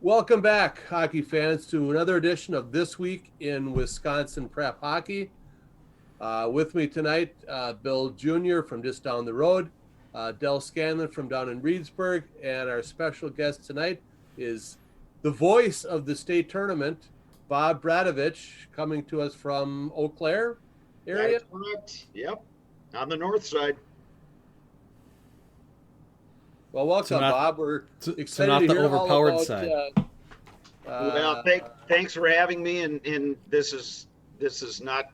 Welcome back, hockey fans, to another edition of This Week in Wisconsin Prep Hockey. With me tonight, Bill Jr. from just down the road, Del Scanlon from down in Reedsburg, and our special guest tonight is the voice of the state tournament, Bob Bradovich, coming to us from Eau Claire area. That's correct. Yep. On the north side. Well, welcome, Bob. We're excited not to the hear all overpowered about. side. Well, thanks for having me. And this is not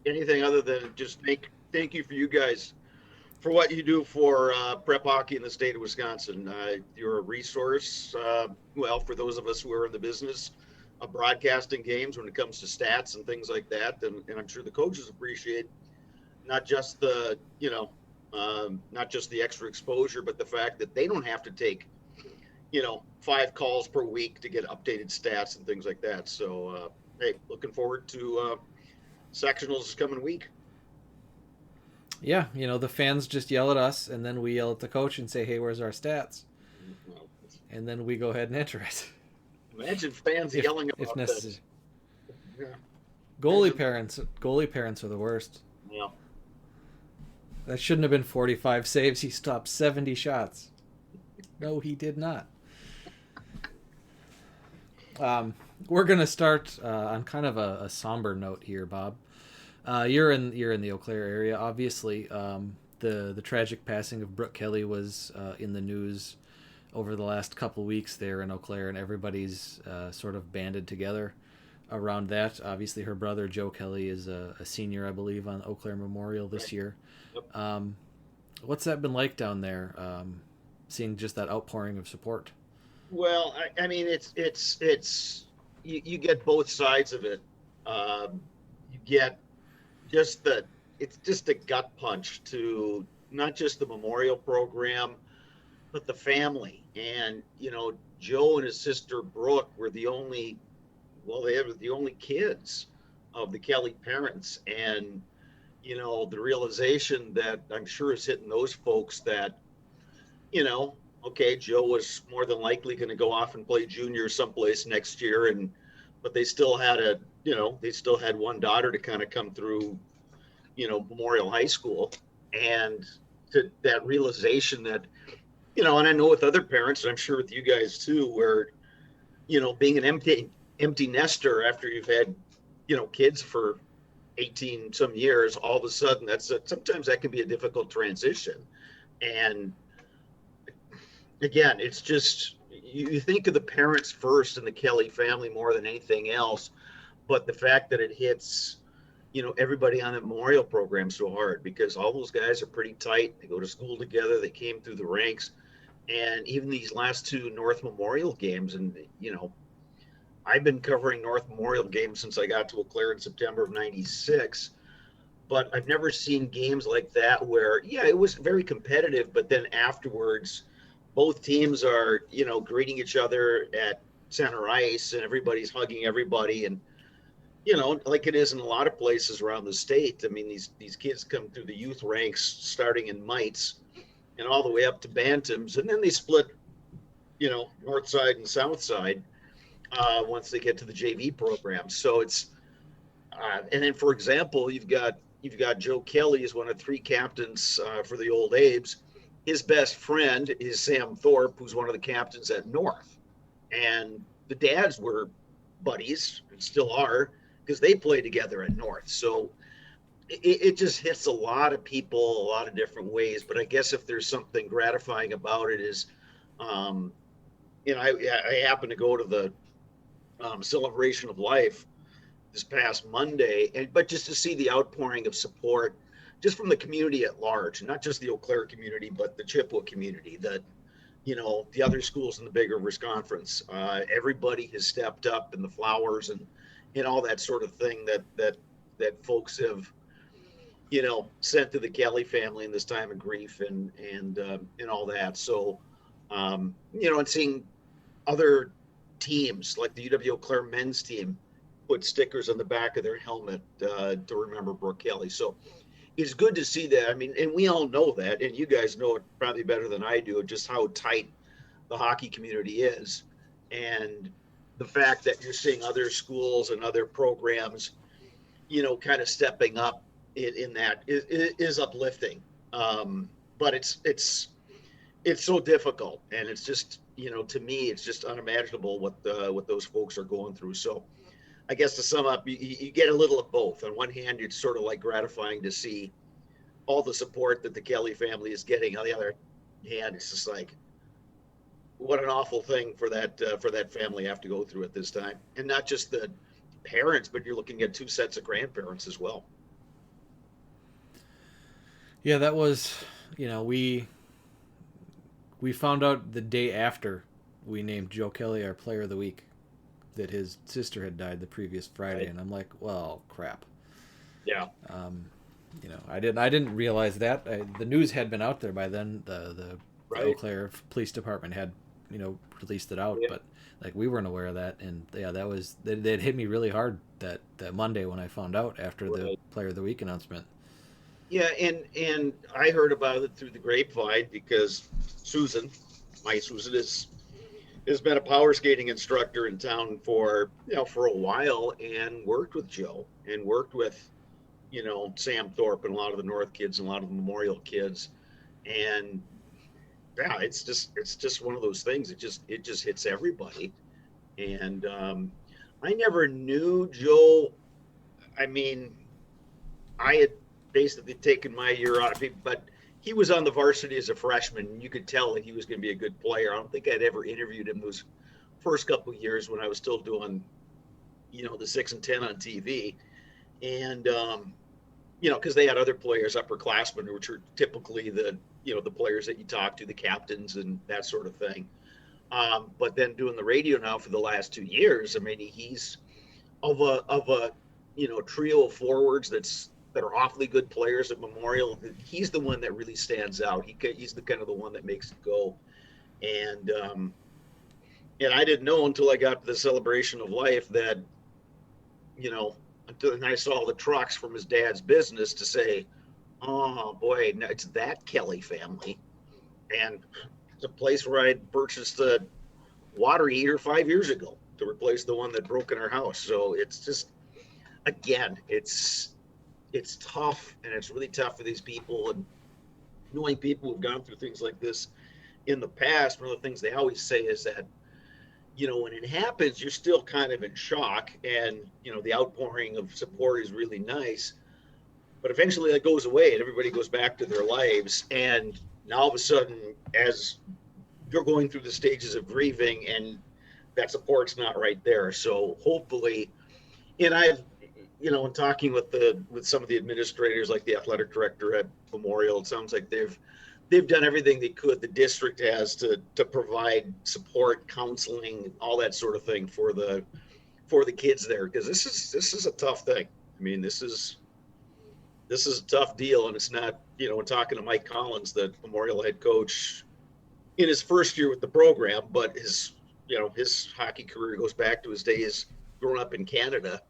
anything other than just thank you for you guys for what you do for prep hockey in the state of Wisconsin. You're a resource. For those of us who are in the business of broadcasting games when it comes to stats and things like that, and I'm sure the coaches appreciate not just the not just the extra exposure, but the fact that they don't have to take 5 calls per week to get updated stats and things like that. So hey, looking forward to sectionals this coming week. Yeah, the fans just yell at us, and then we yell at the coach and say, "Hey, where's our stats?" And then we go ahead and enter it. Imagine fans yelling about if necessary. This. Yeah. Goalie parents are the worst. Yeah. That shouldn't have been 45 saves. He stopped 70 shots. No, he did not. We're gonna start on kind of a somber note here, Bob. You're in the Eau Claire area, obviously. The tragic passing of Brooke Kelly was in the news over the last couple weeks there in Eau Claire, and everybody's sort of banded together around that. Obviously, her brother Joe Kelly is a senior, I believe, on Eau Claire Memorial this year. Yep. What's that been like down there? Seeing just that outpouring of support. Well, I mean, it's you get both sides of it. You get it's just a gut punch to not just the memorial program, but the family. And Joe and his sister Brooke were they were the only kids of the Kelly parents, and the realization that I'm sure is hitting those folks that okay, Joe was more than likely going to go off and play junior someplace next year, but they still had one daughter to kind of come through, Memorial High School, and to that realization that, and I know with other parents, and I'm sure with you guys too, where, being an empty nester after you've had, kids for 18 some years, all of a sudden sometimes that can be a difficult transition. And again, it's just, you think of the parents first and the Kelly family more than anything else, but the fact that it hits, everybody on the memorial program so hard, because all those guys are pretty tight. They go to school together. They came through the ranks. And even these last 2 North Memorial games, and, I've been covering North Memorial games since I got to Eau Claire in September of '96, but I've never seen games like that where, it was very competitive, but then afterwards, both teams are, greeting each other at center ice, and everybody's hugging everybody. And, like it is in a lot of places around the state. I mean, these kids come through the youth ranks starting in mites and all the way up to bantams. And then they split, north side and south side once they get to the JV program. So it's, and then, for example, you've got Joe Kelly is one of 3 captains for the Old Abes. His best friend is Sam Thorpe, who's one of the captains at North. And the dads were buddies, and still are, because they play together at North. So it just hits a lot of people a lot of different ways. But I guess if there's something gratifying about it is, I happened to go to the Celebration of Life this past Monday, but just to see the outpouring of support just from the community at large, not just the Eau Claire community, but the Chippewa community, that, the other schools in the Big Rivers Conference, everybody has stepped up, and the flowers and all that sort of thing that folks have, sent to the Kelly family in this time of grief and all that. So, and seeing other teams like the UW Eau Claire men's team put stickers on the back of their helmet to remember Brooke Kelly. So it's good to see that. I mean, and we all know that, and you guys know it probably better than I do, just how tight the hockey community is. And the fact that you're seeing other schools and other programs, kind of stepping up in that is uplifting. But it's so difficult, and it's just, to me, it's just unimaginable what those folks are going through. So I guess to sum up, you get a little of both. On one hand, it's sort of like gratifying to see all the support that the Kelly family is getting. On the other hand, it's just like, what an awful thing for that family have to go through at this time. And not just the parents, but you're looking at two sets of grandparents as well. Yeah, that was, we found out the day after we named Joe Kelly our Player of the Week that his sister had died the previous Friday, Right. and I'm like, well, crap. Yeah. I didn't realize that. The news had been out there by then. The Right. Eau Claire Police Department had released it out, Yeah. but like we weren't aware of that. And yeah, that hit me really hard that Monday when I found out after the Right. Player of the Week announcement. Yeah, and I heard about it through the grapevine because my Susan has been a power skating instructor in town for a while, and worked with Joe and worked with Sam Thorpe and a lot of the North kids and a lot of the Memorial kids. And yeah, it's just one of those things. It just hits everybody. And I never knew Joe. I mean, I had basically taken my year out of him, but he was on the varsity as a freshman, and you could tell that he was going to be a good player. I don't think I'd ever interviewed him those first couple of years when I was still doing, the 6 and 10 on TV. And, because they had other players, upperclassmen, which are typically the players that you talk to, the captains and that sort of thing. But then doing the radio now for the last 2 years, I mean, he's of a trio of forwards that are awfully good players at Memorial. He's the one that really stands out. He's the kind of the one that makes it go. And I didn't know until I got to the celebration of life that, until I saw the trucks from his dad's business to say, oh boy, it's that Kelly family. And it's a place where I purchased a water heater 5 years ago to replace the one that broke in our house. So it's just, again, it's tough, and it's really tough for these people. And knowing people who've gone through things like this in the past, one of the things they always say is that, when it happens, you're still kind of in shock, and, the outpouring of support is really nice. But eventually that goes away and everybody goes back to their lives. And now all of a sudden, as you're going through the stages of grieving, and that support's not right there. So hopefully, and I've, in talking with some of the administrators, like the athletic director at Memorial, it sounds like they've done everything they could. The district has to provide support, counseling, all that sort of thing for the kids there, because this is a tough thing. I mean, this is a tough deal, and it's not, talking to Mike Collins, the Memorial head coach, in his first year with the program, but his hockey career goes back to his days growing up in Canada.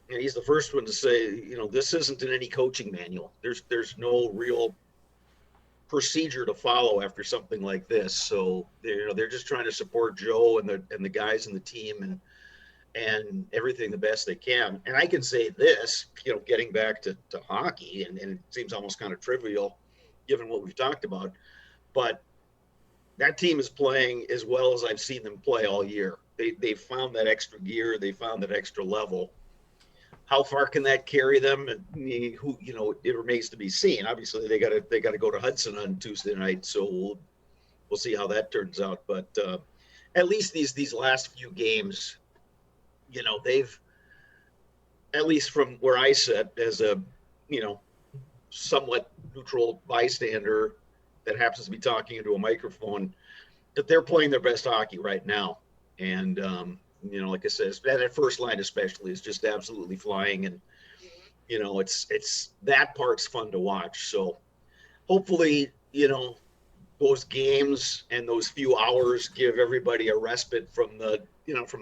And he's the first one to say, this isn't in any coaching manual. There's no real procedure to follow after something like this. So they're just trying to support Joe and the guys in the team and everything the best they can. And I can say this, getting back to hockey, and it seems almost kind of trivial given what we've talked about, but that team is playing as well as I've seen them play all year. They found that extra gear. They found that extra level. How far can that carry them? It remains to be seen. Obviously, they got to go to Hudson on Tuesday night, so we'll see how that turns out. But at least these last few games, they've, at least from where I sit as a somewhat neutral bystander that happens to be talking into a microphone, that they're playing their best hockey right now. And like I said, that first line especially is just absolutely flying, and it's that part's fun to watch. So hopefully, those games and those few hours give everybody a respite from the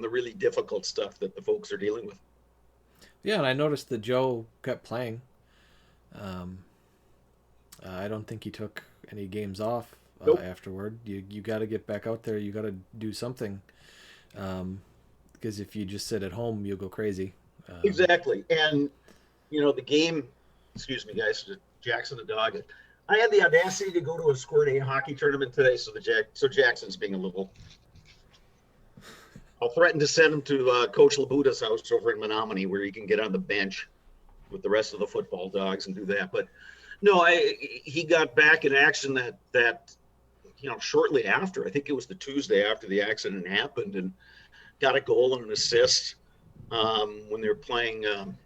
really difficult stuff that the folks are dealing with. Yeah, and I noticed that Joe kept playing. I don't think he took any games off Nope. afterward. You got to get back out there. You got to do something. Because if you just sit at home, you'll go crazy. Exactly. And, the game, excuse me, guys, Jackson the dog. I had the audacity to go to a squirt A hockey tournament today, so Jackson's being a little. I'll threaten to send him to Coach Labuta's house over in Menominee, where he can get on the bench with the rest of the football dogs and do that. But no, he got back in action that shortly after. I think it was the Tuesday after the accident happened, and got a goal and an assist when they were playing. I'm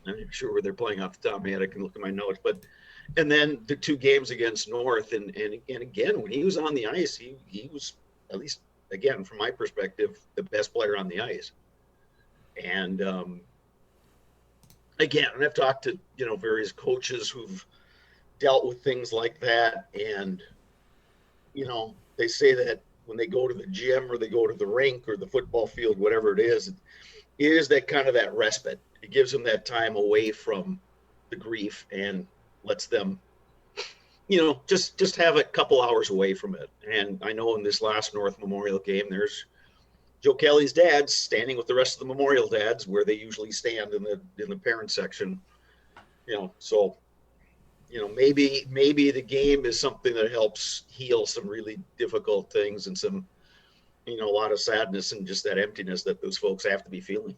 not sure where they're playing off the top of my head. I can look at my notes, and then the 2 games against North, and again, when he was on the ice, he was, at least again from my perspective, the best player on the ice. And again, I've talked to various coaches who've dealt with things like that, and they say that when they go to the gym or they go to the rink or the football field, whatever it is that kind of that respite. It gives them that time away from the grief and lets them, just have a couple hours away from it. And I know in this last North Memorial game, there's Joe Kelly's dad standing with the rest of the Memorial dads where they usually stand in the parent section. So maybe the game is something that helps heal some really difficult things and some, a lot of sadness and just that emptiness that those folks have to be feeling.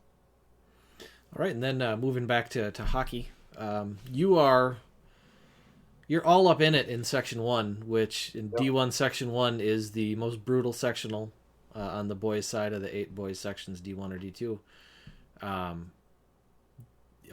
All right, and then moving back to hockey, you're all up in it in Section 1, which in D1 Section 1 is the most brutal sectional on the boys' side of the 8 boys sections, D1 or D2.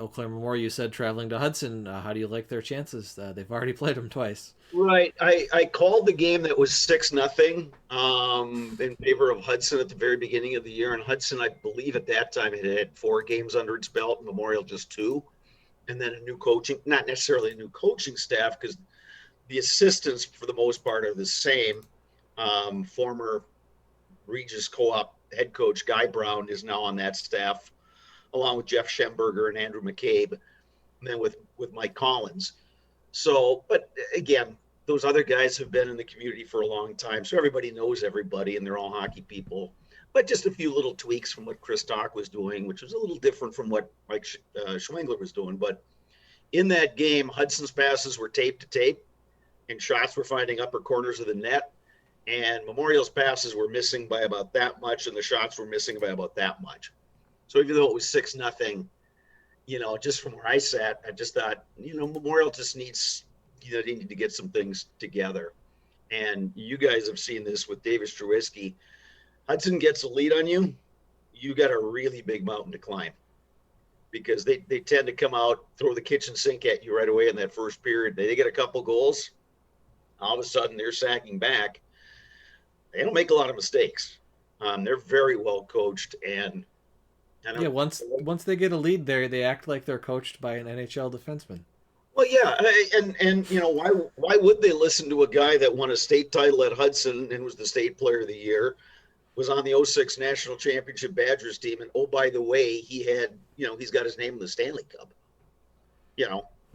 Eau Claire Memorial, you said traveling to Hudson. How do you like their chances? They've already played them twice. Right. I called the game that was 6-0 in favor of Hudson at the very beginning of the year. And Hudson, I believe at that time, it had 4 games under its belt, Memorial just 2. And then not necessarily a new coaching staff, because the assistants for the most part are the same. Former Regis Co-op head coach Guy Brown is now on that staff, along with Jeff Schemberger and Andrew McCabe, and then with Mike Collins. So, but again, those other guys have been in the community for a long time, so everybody knows everybody, and they're all hockey people. But just a few little tweaks from what Chris Stock was doing, which was a little different from what Mike Schwengler was doing. But in that game, Hudson's passes were tape to tape, and shots were finding upper corners of the net, and Memorial's passes were missing by about that much, and the shots were missing by about that much. So even though it was 6-0, just from where I sat, I just thought, Memorial just needs, they need to get some things together. And you guys have seen this with Davis Trubisky. Hudson gets a lead on you, you got a really big mountain to climb, because they tend to come out, throw the kitchen sink at you right away in that first period. They get a couple goals, all of a sudden they're sagging back. They don't make a lot of mistakes. They're very well coached, and once they get a lead there, they act like they're coached by an NHL defenseman. Well, yeah, and why would they listen to a guy that won a state title at Hudson and was the state player of the year, was on the 06 National Championship Badgers team, and oh, by the way, he had, he's got his name in the Stanley Cup.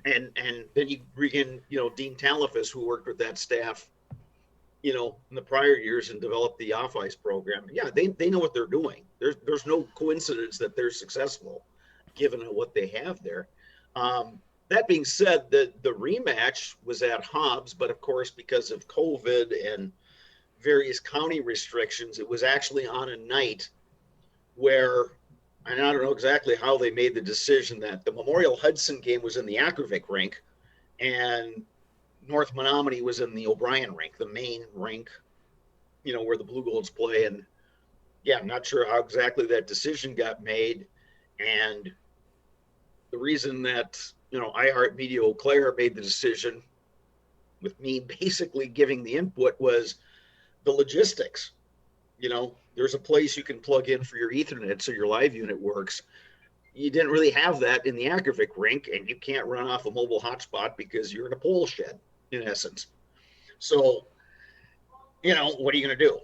And then you bring in, Dean Talifas, who worked with that staff, in the prior years and developed the off-ice program. Yeah, they know what they're doing. There's no coincidence that they're successful, given what they have there. That being said, the rematch was at Hobbs, but of course, because of COVID and various county restrictions, it was actually on a night where, and I don't know exactly how they made the decision, that the Memorial Hudson game was in the Akrovik rink, and North Menominee was in the O'Brien rink, the main rink, where the Blue Golds play. And yeah, I'm not sure how exactly that decision got made. And the reason that, iHeartMedia Eau Claire made the decision, with me basically giving the input, was the logistics. There's a place you can plug in for your Ethernet so your live unit works. You didn't really have that in the Akrovik rink, and you can't run off a mobile hotspot because you're in a pole shed, in essence. So, what are you going to do?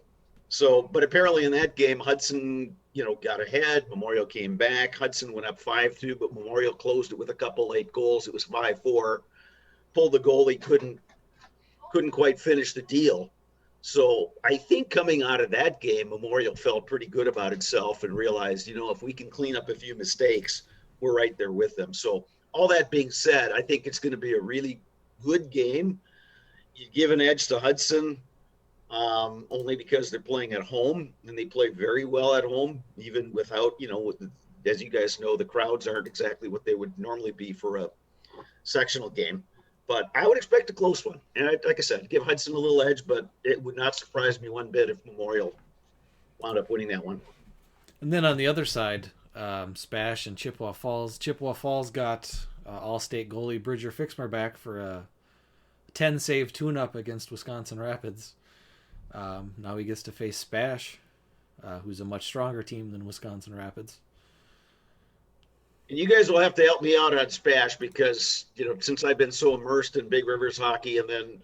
So, but apparently in that game, Hudson, got ahead. Memorial came back. Hudson went up 5-2, but Memorial closed it with a couple late goals. It was 5-4. Pulled the goalie, couldn't quite finish the deal. So I think coming out of that game, Memorial felt pretty good about itself and realized, if we can clean up a few mistakes, we're right there with them. So all that being said, I think it's going to be a really good game. You give an edge to Hudson, only because they're playing at home and they play very well at home, even without, as you guys know, the crowds aren't exactly what they would normally be for a sectional game. But I would expect a close one. And like I said, give Hudson a little edge, but it would not surprise me one bit if Memorial wound up winning that one. And then on the other side, Spash and Chippewa Falls. Chippewa Falls got All-State goalie Bridger Fixmer back for a 10-save tune-up against Wisconsin Rapids. Now he gets to face Spash, who's a much stronger team than Wisconsin Rapids. And you guys will have to help me out on Spash because, since I've been so immersed in Big Rivers hockey and then,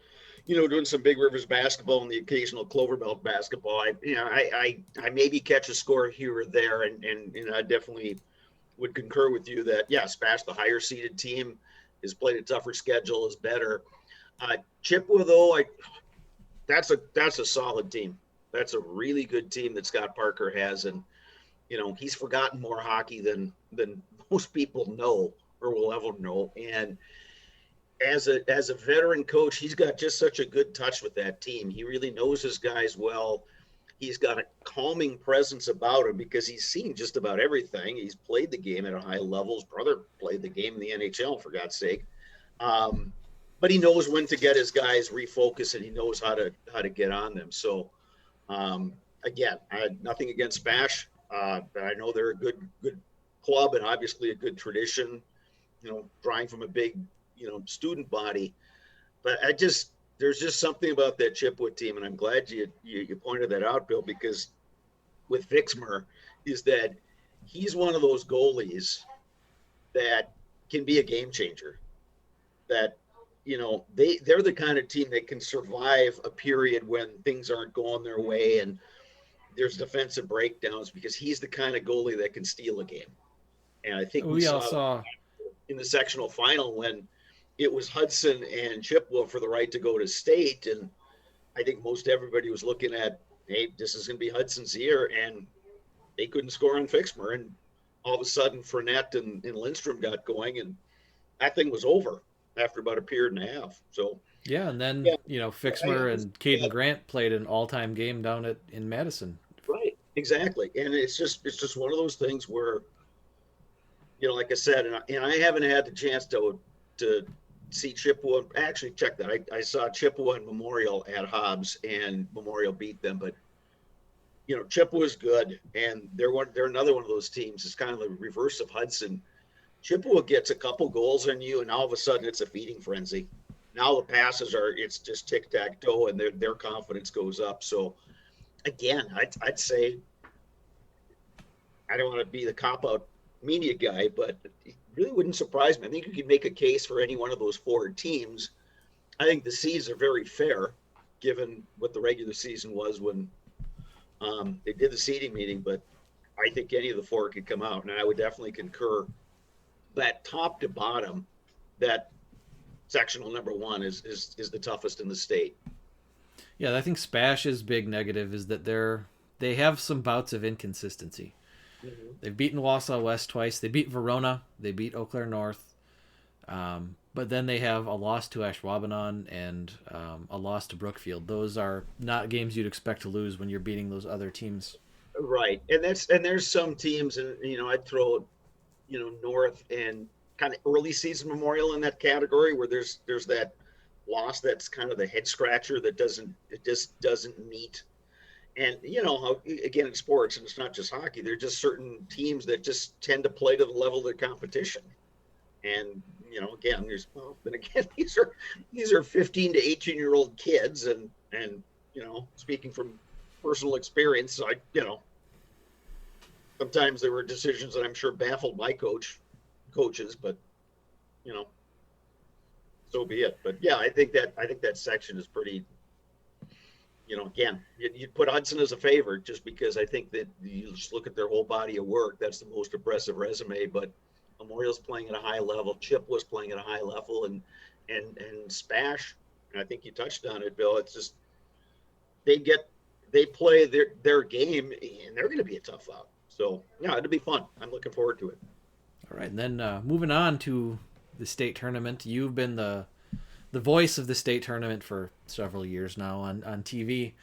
doing some Big Rivers basketball and the occasional Clover Belt basketball, I maybe catch a score here or there. And I definitely would concur with you that, yeah, Spash, the higher seeded team, has played a tougher schedule, is better. Chippewa, though, that's a solid team. That's a really good team that Scott Parker has. And, he's forgotten more hockey than most people know or will ever know. And as a veteran coach, he's got just such a good touch with that team. He really knows his guys well. He's got a calming presence about him because he's seen just about everything. He's played the game at a high level. His brother played the game in the NHL, for God's sake. But he knows when to get his guys refocused, and he knows how to get on them. So, again, I had nothing against Spash. But I know they're a good club and obviously a good tradition, drawing from a big, student body. But there's just something about that Chippewa team, and I'm glad you pointed that out, Bill, because with Fixmer is that he's one of those goalies that can be a game changer. That, they're the kind of team that can survive a period when things aren't going their way and there's defensive breakdowns because he's the kind of goalie that can steal a game. And I think we saw in the sectional final when it was Hudson and Chippewa for the right to go to state. And I think most everybody was looking at, hey, this is going to be Hudson's year. And they couldn't score on Fixmer. And all of a sudden, Fournette and Lindstrom got going. And that thing was over after about a period and a half. So, yeah, and then, Fixmer and Caden Grant played an all-time game down in Madison. Right, exactly. And it's just one of those things where, like I said, and I haven't had the chance to see Chippewa. Actually, check that. I saw Chippewa and Memorial at Hobbs, and Memorial beat them. But Chippewa's good, and they're another one of those teams. It's kind of the reverse of Hudson. Chippewa gets a couple goals on you, and all of a sudden it's a feeding frenzy. Now the passes it's just tic-tac-toe, and their confidence goes up. So, again, I'd say, I don't want to be the cop-out media guy, but it really wouldn't surprise me. I think you could make a case for any one of those four teams. I think the seeds are very fair, given what the regular season was when they did the seeding meeting, but I think any of the four could come out, and I would definitely concur that top to bottom, that sectional number one is the toughest in the state. Yeah, I think Spash's big negative is that they have some bouts of inconsistency. Mm-hmm. They've beaten Wausau West twice. They beat Verona. They beat Eau Claire North. But then they have a loss to Ashwaubenon and a loss to Brookfield. Those are not games you'd expect to lose when you're beating those other teams. Right, and there's some teams, and I'd throw, North and kind of early season Memorial in that category where there's that loss that's kind of the head scratcher that just doesn't meet. And how, again, in sports, and it's not just hockey, there are just certain teams that just tend to play to the level of their competition. And again, these are 15 to 18-year-old kids, and speaking from personal experience, sometimes there were decisions that I'm sure baffled my coaches, but so be it. But yeah, I think that section is pretty. Again, you'd put Hudson as a favorite just because I think that you just look at their whole body of work. That's the most impressive resume. But Memorial's playing at a high level. Chip was playing at a high level, and Spash. And I think you touched on it, Bill. It's just they play their game, and they're going to be a tough out. So yeah, it'll be fun. I'm looking forward to it. All right, and then moving on to the state tournament, you've been the voice of the state tournament for several years now on TV.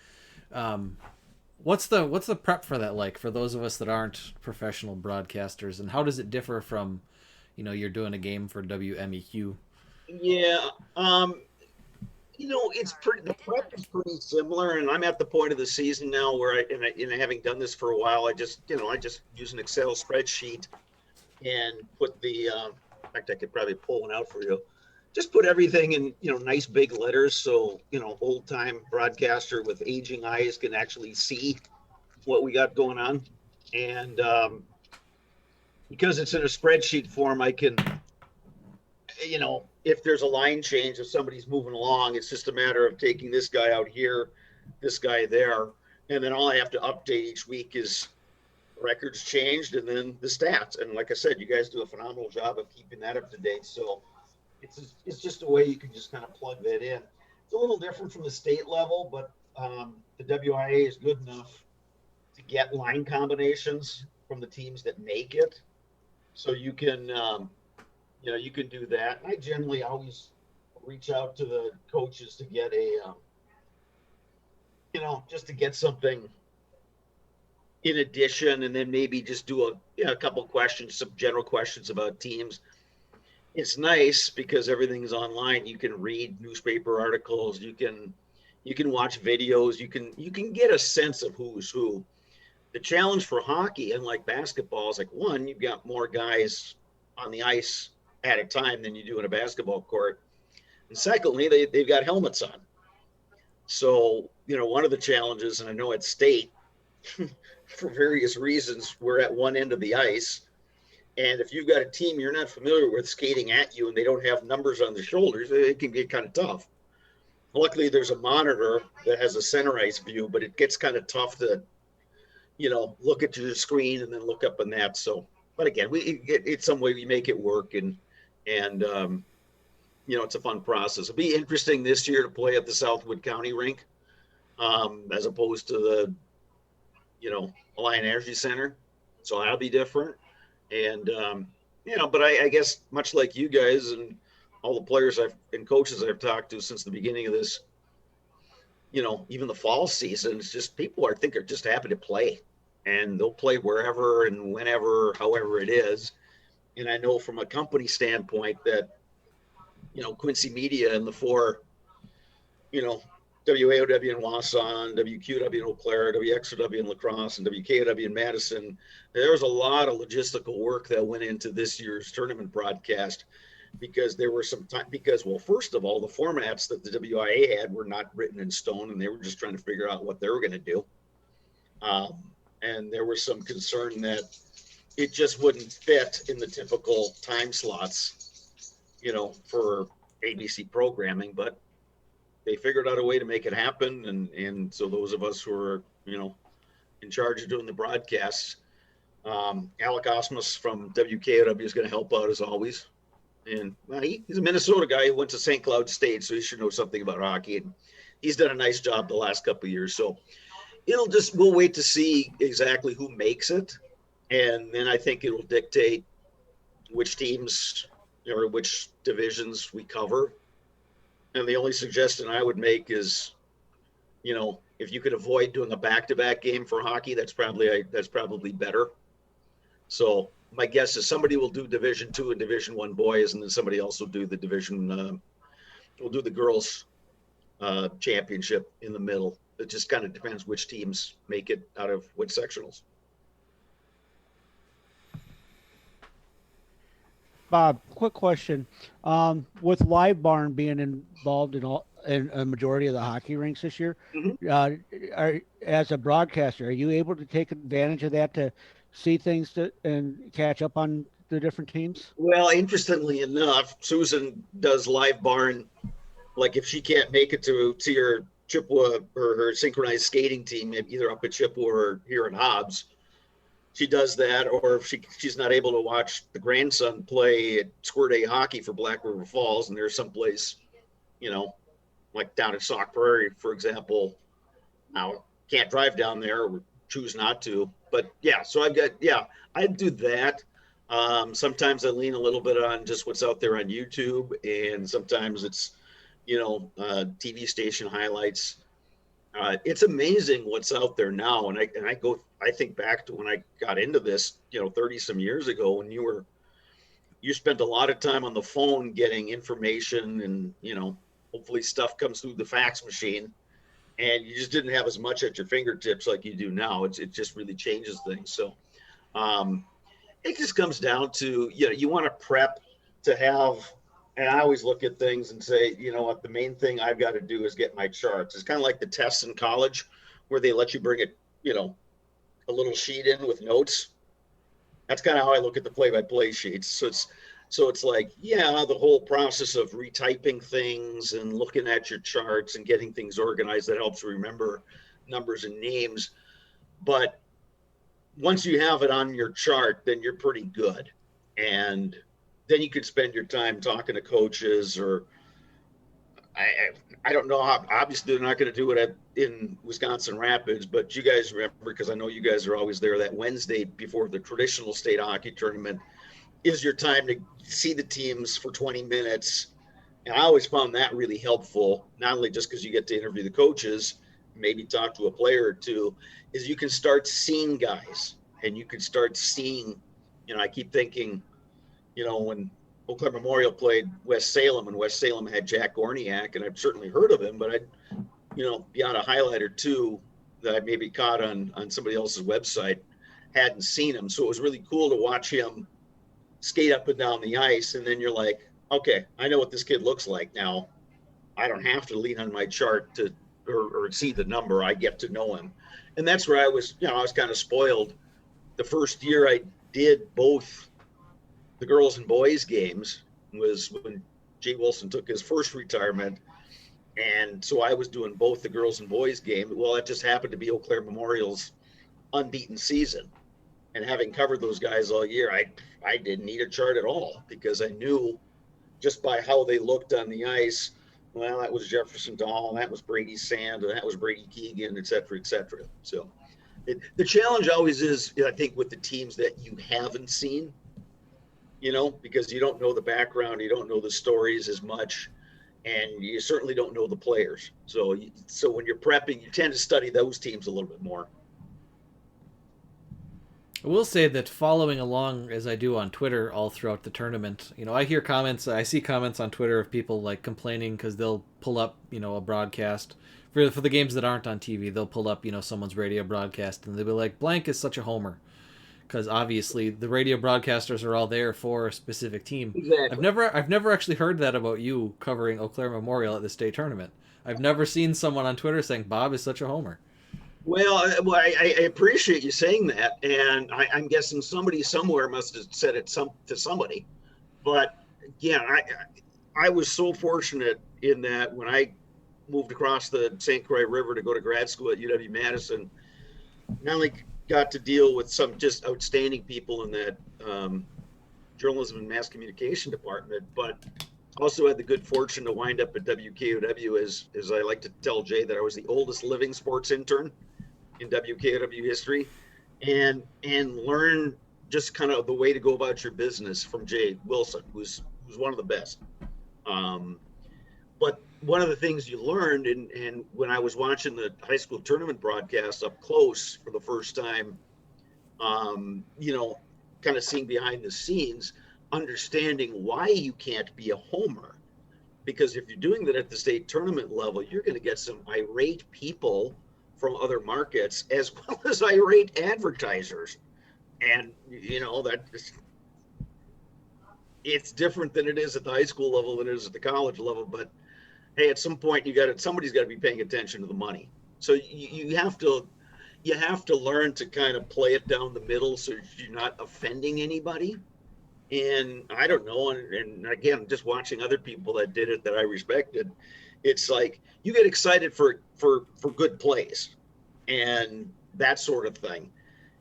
What's the prep for that like for those of us that aren't professional broadcasters, and how does it differ from, you're doing a game for WMEQ? Yeah, it's the prep is pretty similar, and I'm at the point of the season now where having done this for a while, I just use an Excel spreadsheet and put in fact, I could probably pull one out for you. Just put everything in, nice big letters. So, old time broadcaster with aging eyes can actually see what we got going on. And because it's in a spreadsheet form, I can, if there's a line change, if somebody's moving along, it's just a matter of taking this guy out here, this guy there. And then all I have to update each week is records changed and then the stats. And like I said, you guys do a phenomenal job of keeping that up to date. So it's just a way you can just kind of plug that in. It's a little different from the state level, but the WIA is good enough to get line combinations from the teams that make it. So you can, you can do that. And I generally always reach out to the coaches to get just to get something in addition, and then maybe just do a couple questions, some general questions about teams. It's nice because everything is online. You can read newspaper articles. You can watch videos. You can get a sense of who's who. The challenge for hockey, unlike basketball, is like, one, you've got more guys on the ice at a time than you do in a basketball court. And secondly, they've got helmets on. So, one of the challenges, and I know at state, for various reasons, we're at one end of the ice. And if you've got a team you're not familiar with skating at you and they don't have numbers on the shoulders, it can get kind of tough. Luckily, there's a monitor that has a center ice view, but it gets kind of tough to, look at your screen and then look up on that. So, but again, it's some way we make it work, and it's a fun process. It'll be interesting this year to play at the Southwood County rink as opposed to the, Alliant Energy Center. So that'll be different. And, but I guess much like you guys and all the players and coaches I've talked to since the beginning of this, even the fall season, it's just people are just happy to play, and they'll play wherever and whenever, however it is. And I know from a company standpoint that, Quincy Media and the four, WAOW in Wausau, WQW in Eau Claire, WXOW in La Crosse, and WKOW in Madison. There was a lot of logistical work that went into this year's tournament broadcast because there were some time, well, first of all, the formats that the WIA had were not written in stone, and they were just trying to figure out what they were going to do. And there was some concern that it just wouldn't fit in the typical time slots, for ABC programming, but they figured out a way to make it happen. And so those of us who are, in charge of doing the broadcasts, Alec Osmus from WKOW is going to help out as always. And he's a Minnesota guy who went to St. Cloud State, so he should know something about hockey. And he's done a nice job the last couple of years. So we'll wait to see exactly who makes it. And then I think it'll dictate which teams or which divisions we cover. And the only suggestion I would make is, if you could avoid doing a back-to-back game for hockey, that's probably better. So my guess is somebody will do Division II and Division I boys, and then somebody else will do the will do the girls championship in the middle. It just kind of depends which teams make it out of which sectionals. Bob, quick question. With Live Barn being involved in a majority of the hockey rinks this year, as a broadcaster, are you able to take advantage of that to see things and catch up on the different teams? Well, interestingly enough, Susan does Live Barn. Like if she can't make it to her Chippewa or her synchronized skating team, either up at Chippewa or here in Hobbs, she does that. Or if she's not able to watch the grandson play at Squirt A hockey for Black River Falls, and there's someplace, like down at Sauk Prairie, for example, Now, can't drive down there or choose not to. But yeah, so I do that. Sometimes I lean a little bit on just what's out there on YouTube, and sometimes it's, TV station highlights. It's amazing what's out there now. And I think back to when I got into this, 30 some years ago, when you spent a lot of time on the phone getting information, and, hopefully stuff comes through the fax machine, and you just didn't have as much at your fingertips like you do now. It just really changes things. So um, it just comes down to, you want to prep to have, and I always look at things and say, you know what, the main thing I've got to do is get my charts. It's kind of like the tests in college where they let you bring it, a little sheet in with notes. That's kind of how I look at the play-by-play sheets. So it's like, yeah, the whole process of retyping things and looking at your charts and getting things organized, that helps remember numbers and names. But once you have it on your chart, then you're pretty good. And then you could spend your time talking to coaches, or I don't know how, obviously they're not going to do it in Wisconsin Rapids, but you guys remember, because I know you guys are always there, that Wednesday before the traditional state hockey tournament is your time to see the teams for 20 minutes. And I always found that really helpful, not only just because you get to interview the coaches, maybe talk to a player or two, is you can start seeing guys, and you can start seeing, I keep thinking, when Eau Claire Memorial played West Salem, and West Salem had Jack Gorniak, and I've certainly heard of him, but I'd, beyond a highlight or two that I maybe caught on somebody else's website, hadn't seen him. So it was really cool to watch him skate up and down the ice. And then you're like, okay, I know what this kid looks like now. I don't have to lean on my chart to, or see the number. I get to know him. And that's where I was kind of spoiled. The first year I did both the girls and boys games was when Jay Wilson took his first retirement. And so I was doing both the girls and boys game. Well, it just happened to be Eau Claire Memorial's unbeaten season. And having covered those guys all year, I didn't need a chart at all, because I knew just by how they looked on the ice, well, that was Jefferson Dahl, and that was Brady Sand, and that was Brady Keegan, et cetera, et cetera. So the challenge always is, I think, with the teams that you haven't seen, because you don't know the background, you don't know the stories as much, and you certainly don't know the players. So when you're prepping, you tend to study those teams a little bit more. I will say that following along as I do on Twitter all throughout the tournament, I see comments on Twitter of people like complaining because they'll pull up, a broadcast for the games that aren't on TV. They'll pull up, someone's radio broadcast, and they'll be like, blank is such a homer. Because obviously the radio broadcasters are all there for a specific team. Exactly. I've never actually heard that about you covering Eau Claire Memorial at the state tournament. I've never seen someone on Twitter saying Bob is such a homer. Well, I appreciate you saying that, and I'm guessing somebody somewhere must have said it to somebody. But yeah, I was so fortunate in that when I moved across the St. Croix River to go to grad school at UW-Madison, not only got to deal with some just outstanding people in that journalism and mass communication department, but also had the good fortune to wind up at WKOW, as I like to tell Jay, that I was the oldest living sports intern in WKOW history, and learn just kind of the way to go about your business from Jay Wilson, who's one of the best. But one of the things you learned, and when I was watching the high school tournament broadcast up close for the first time, kind of seeing behind the scenes, understanding why you can't be a homer. Because if you're doing that at the state tournament level, you're going to get some irate people from other markets, as well as irate advertisers. And, it's different than it is at the high school level than it is at the college level. But hey, at some point somebody's got to be paying attention to the money. So you have to learn to kind of play it down the middle so you're not offending anybody. And I don't know, and again, just watching other people that did it that I respected, it's like you get excited for good plays and that sort of thing.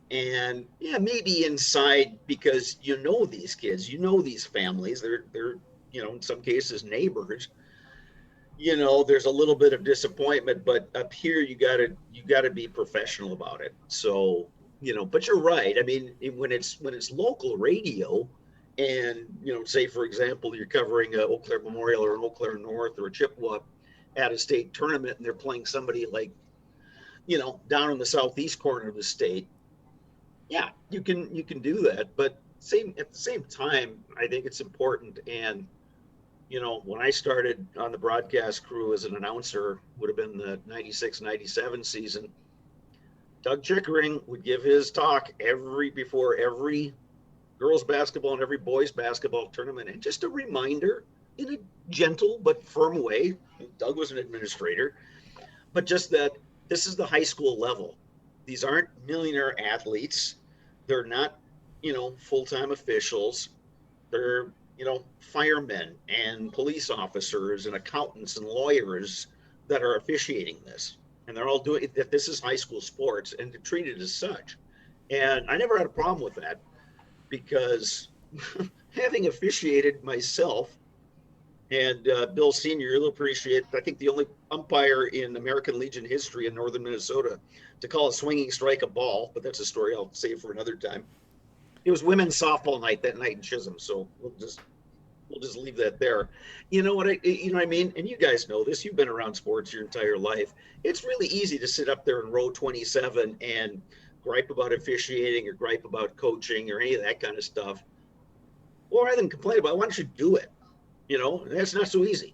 And yeah, maybe inside, because these kids, these families, they're in some cases neighbors. you know, there's a little bit of disappointment, but up here you gotta be professional about it. So, you know, but you're right. I mean, when it's local radio, and you know, say for example, you're covering a Eau Claire Memorial or an Eau Claire North or a Chippewa at a state tournament, and they're playing somebody like, you know, down in the southeast corner of the state. Yeah, you can do that, but same at the same time, I think it's important. And you know, when I started on the broadcast crew as an announcer, would have been the 96, 97 season. Doug Chickering would give his talk before every girls basketball and every boys basketball tournament. And just a reminder in a gentle but firm way. Doug was an administrator, but just that this is the high school level. These aren't millionaire athletes. They're not, you know, full-time officials. They're, you know, firemen and police officers and accountants and lawyers that are officiating this. And they're all doing that. This is high school sports and to treat it as such. And I never had a problem with that because having officiated myself, and Bill Sr., you'll appreciate, I think the only umpire in American Legion history in northern Minnesota to call a swinging strike a ball, but that's a story I'll save for another time. It was women's softball night that night in Chisholm, so we'll just leave that there. You know what I mean? And you guys know this. You've been around sports your entire life. It's really easy to sit up there in row 27 and gripe about officiating or gripe about coaching or any of that kind of stuff. Or rather than complain about it, why don't you do it? You know, that's not so easy.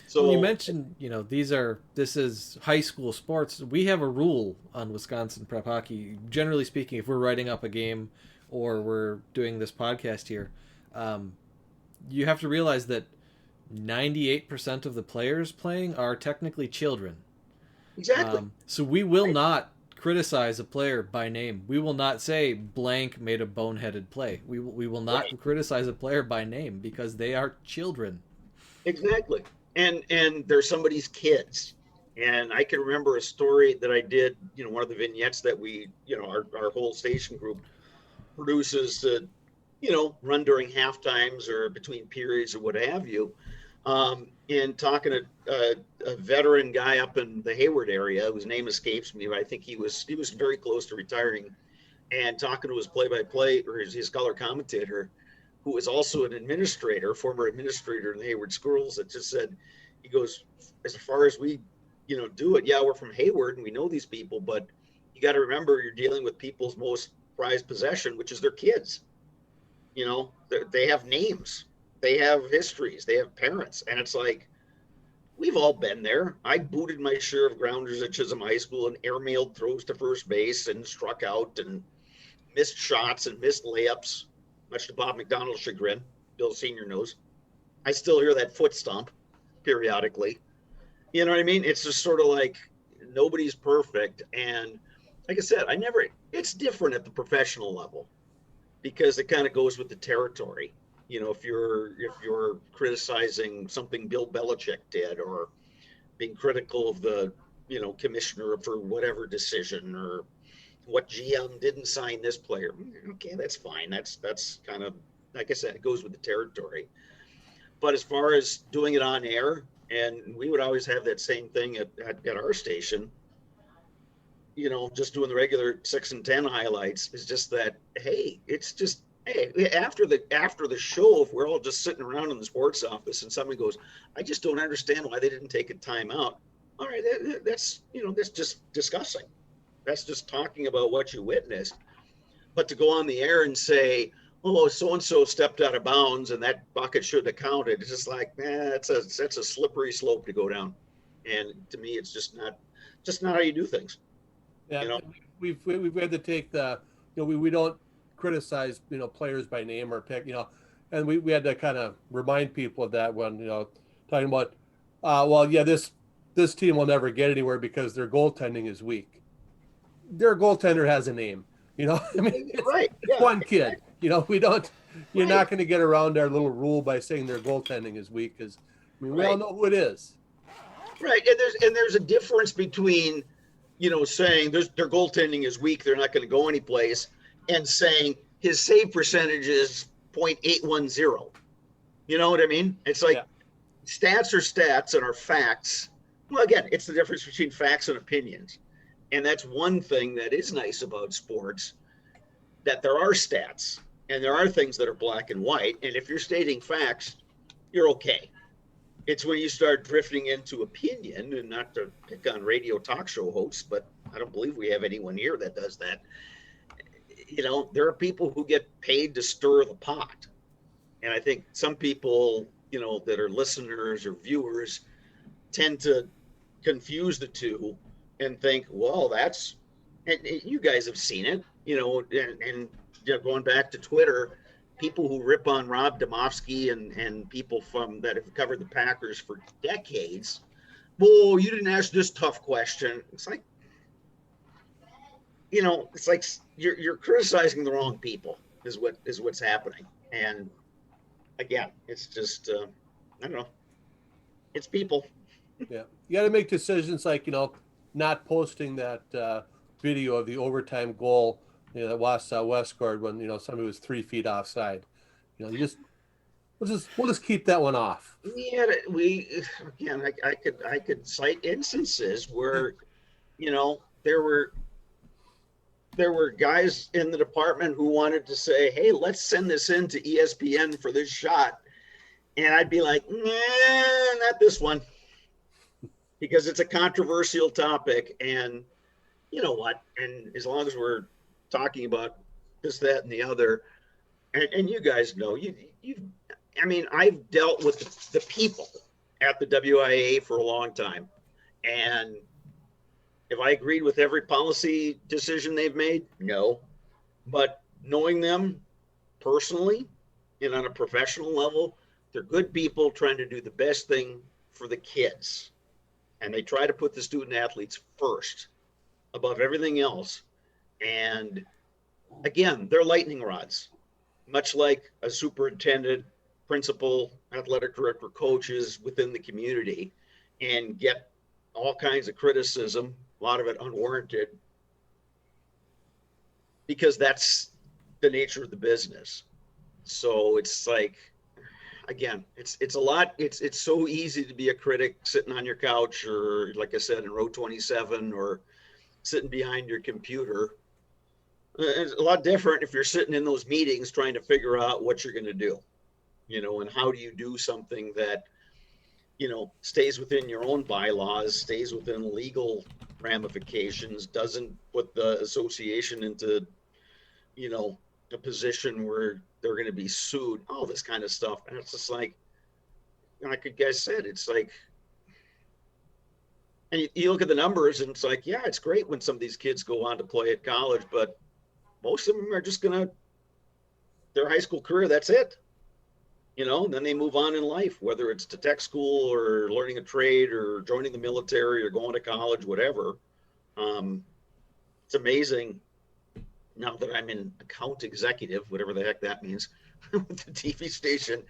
So when you mentioned, you know, this is high school sports. We have a rule on Wisconsin Prep Hockey. Generally speaking, if we're writing up a game or we're doing this podcast here, you have to realize that 98% of the players playing are technically children. Exactly. So we will not criticize a player by name. We will not say blank made a boneheaded play. We will not criticize a player by name because they are children. Exactly. And they're somebody's kids. And I can remember a story that I did, you know, one of the vignettes that we, you know, our whole station group produces to, you know, run during half times or between periods or what have you. And talking to a veteran guy up in the Hayward area, whose name escapes me, but I think he was very close to retiring, and talking to his play-by-play or his color commentator, who was also an administrator, former administrator in the Hayward schools, that just said, he goes, as far as we, you know, do it, yeah, we're from Hayward and we know these people, but you got to remember you're dealing with people's most prized possession, which is their kids. You know, they have names, they have histories, they have parents, and it's like, we've all been there. I booted my share of grounders at Chisholm High School and airmailed throws to first base and struck out and missed shots and missed layups, much to Bob McDonald's chagrin. Bill Sr. knows. I still hear that foot stomp periodically. You know what I mean? It's just sort of like nobody's perfect. And like I said, it's different at the professional level because it kind of goes with the territory. You know, if you're criticizing something Bill Belichick did or being critical of the, you know, commissioner for whatever decision or what GM didn't sign this player, okay, that's fine. That's kind of, like I said, it goes with the territory. But as far as doing it on air, and we would always have that same thing at our station, you know, just doing the regular 6 and 10 highlights is just that, hey, it's just, hey, after the show, if we're all just sitting around in the sports office and somebody goes, I just don't understand why they didn't take a timeout. All right, that's, you know, that's just discussing. That's just talking about what you witnessed. But to go on the air and say, oh, so-and-so stepped out of bounds and that bucket shouldn't have counted, it's just like, that's a slippery slope to go down. And to me, it's just not how you do things. Yeah, you know? we've had to take the, you know, we don't criticize, you know, players by name or pick, you know, and we had to kind of remind people of that when, you know, talking about, well, yeah, this team will never get anywhere because their goaltending is weak. Their goaltender has a name, you know. I mean, it's, right. It's one kid, you know. You're not going to get around our little rule by saying their goaltending is weak because, I mean, we all know who it is. Right, and there's a difference between, you know, saying their goaltending is weak, they're not going to go anyplace, and saying his save percentage is .810. You know what I mean? It's like stats are stats and are facts. Well, again, it's the difference between facts and opinions. And that's one thing that is nice about sports, that there are stats and there are things that are black and white. And if you're stating facts, you're okay. It's when you start drifting into opinion, and not to pick on radio talk show hosts, but I don't believe we have anyone here that does that. You know, there are people who get paid to stir the pot. And I think some people, you know, that are listeners or viewers tend to confuse the two and think, well, that's, and you guys have seen it, you know, and you know, going back to Twitter, people who rip on Rob Domofsky and people from that have covered the Packers for decades. Whoa, you didn't ask this tough question. It's like, you know, it's like you're criticizing the wrong people is what's happening. And again, it's just I don't know. It's people. Yeah, you got to make decisions like, you know, not posting that video of the overtime goal, you know, that Wausau West scored when, you know, somebody was 3 feet offside. You know, we'll just keep that one off. Yeah, I could cite instances where, you know, there were guys in the department who wanted to say, hey, let's send this in to ESPN for this shot. And I'd be like, nah, not this one. Because it's a controversial topic. And you know what? And as long as we're talking about this, that, and the other, and you guys know, I mean, I've dealt with the people at the WIA for a long time. And have I agreed with every policy decision they've made? No. But knowing them personally and on a professional level, they're good people trying to do the best thing for the kids. And they try to put the student athletes first above everything else. And again, they're lightning rods, much like a superintendent, principal, athletic director, coaches within the community, and get all kinds of criticism, a lot of it unwarranted, because that's the nature of the business. So it's like, again, it's a lot. It's so easy to be a critic sitting on your couch, or like I said, in row 27, or sitting behind your computer. It's a lot different if you're sitting in those meetings trying to figure out what you're going to do, you know, and how do you do something that, you know, stays within your own bylaws, stays within legal ramifications, doesn't put the association into, you know, a position where they're going to be sued, all this kind of stuff. And it's just like you guys said, it's like, and you look at the numbers and it's like, yeah, it's great when some of these kids go on to play at college, but most of them are just going to, their high school career, that's it. You know, then they move on in life, whether it's to tech school or learning a trade or joining the military or going to college, whatever. It's amazing now that I'm an account executive, whatever the heck that means, with the TV station,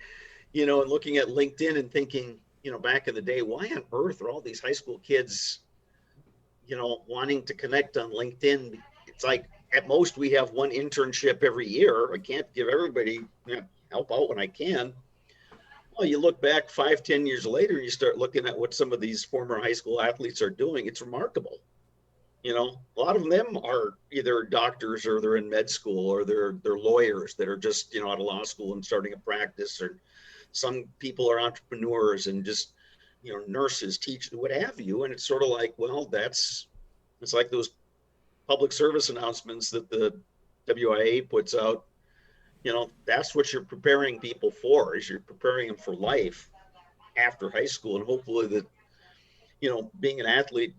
you know, and looking at LinkedIn and thinking, you know, back in the day, why on earth are all these high school kids, you know, wanting to connect on LinkedIn? It's like, at most, we have one internship every year. I can't give everybody, you know, help out when I can. Well, you look back 5-10 years later and you start looking at what some of these former high school athletes are doing. It's remarkable. You know, a lot of them are either doctors or they're in med school or they're lawyers that are just, you know, out of law school and starting a practice, or some people are entrepreneurs and just, you know, nurses, teachers, what have you. And it's sort of like, well, it's like those public service announcements that the WIA puts out. You know, that's what you're preparing people for, is you're preparing them for life after high school. And hopefully that, you know, being an athlete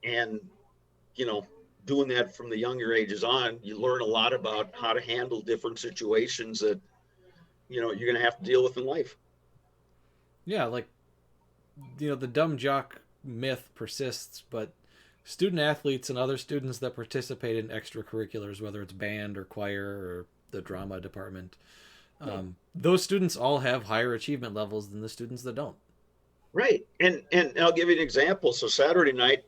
and, you know, doing that from the younger ages on, you learn a lot about how to handle different situations that, you know, you're going to have to deal with in life. Yeah, like, you know, the dumb jock myth persists, but student athletes and other students that participate in extracurriculars, whether it's band or choir or the drama department, those students all have higher achievement levels than the students that don't. Right. And I'll give you an example. So Saturday night,